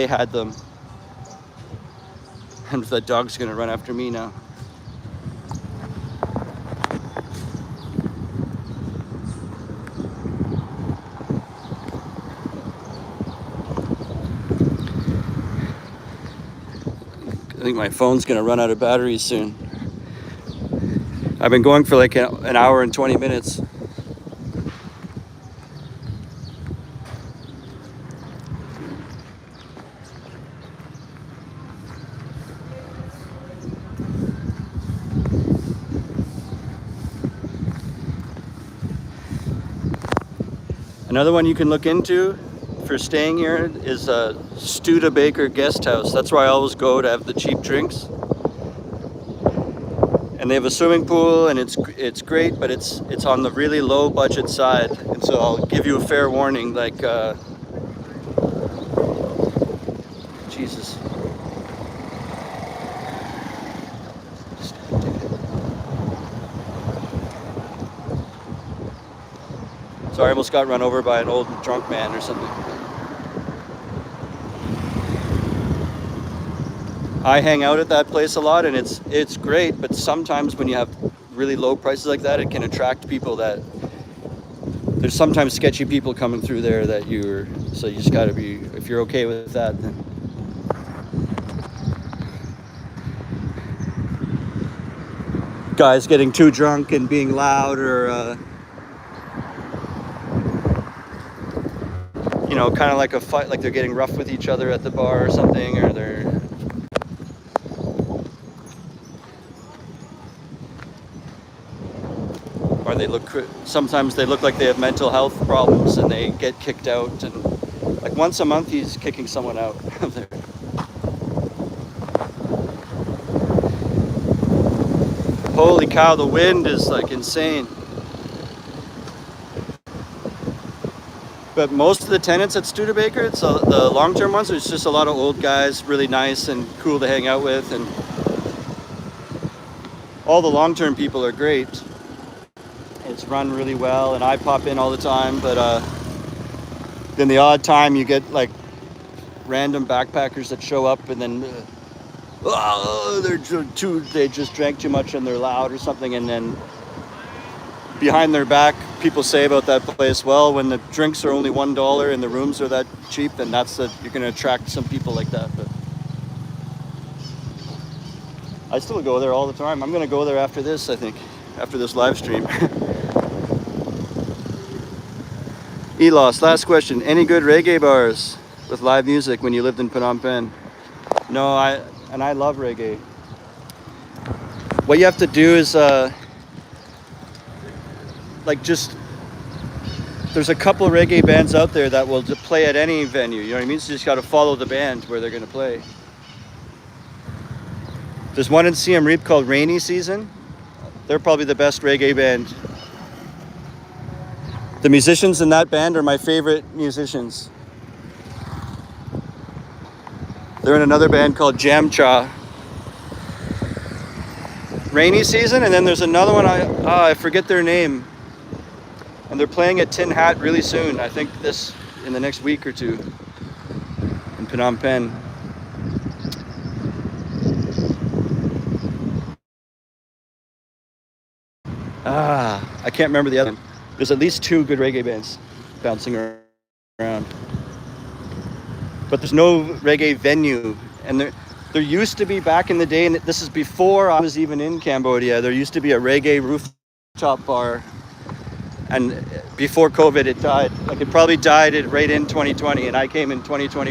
had them. And the dog's gonna run after me now. I think my phone's gonna run out of batteries soon. I've been going for like an hour and 20 minutes. Another one you can look into for staying here is a Studebaker guest house. That's where I always go to have the cheap drinks. And they have a swimming pool, and it's great, but it's on the really low budget side. And so I'll give you a fair warning, like Jesus. Sorry, I almost got run over by an old drunk man or something. I hang out at that place a lot, and it's great, but sometimes when you have really low prices like that, it can attract people that there's sometimes sketchy people coming through there that so you just got to be, if you're okay with that, then. Guys getting too drunk and being loud, or you know, kind of like a fight, like they're getting rough with each other at the bar or something, or they look, sometimes they look like they have mental health problems and they get kicked out, and like once a month he's kicking someone out of there. Holy cow, the wind is like insane. But most of the tenants at Studebaker, it's the long-term ones, it's just a lot of old guys, really nice and cool to hang out with, and all the long-term people are great. It's run really well, and I pop in all the time, but then the odd time you get like random backpackers that show up, and then they just drank too much and they're loud or something, and then behind their back people say about that place, well, when the drinks are only $1 and the rooms are that cheap, then you're going to attract some people like that. But I still go there all the time. I'm going to go there after this, I think, after this live stream. Elos, last question. Any good reggae bars with live music when you lived in Phnom Penh? No, I love reggae. What you have to do is there's a couple of reggae bands out there that will play at any venue, you know what I mean? So you just got to follow the band where they're going to play. There's one in Siem Reap called Rainy Season. They're probably the best reggae band. The musicians in that band are my favorite musicians. They're in another band called Jam Cha. Rainy Season, and then there's another one, I forget their name. And they're playing at Tin Hat really soon. I think in the next week or two in Phnom Penh. I can't remember the other one. There's at least 2 good reggae bands bouncing around. But there's no reggae venue. And there used to be back in the day, and this is before I was even in Cambodia, there used to be a reggae rooftop bar. And before COVID, it died. Like it probably died right in 2020, and I came in 2021.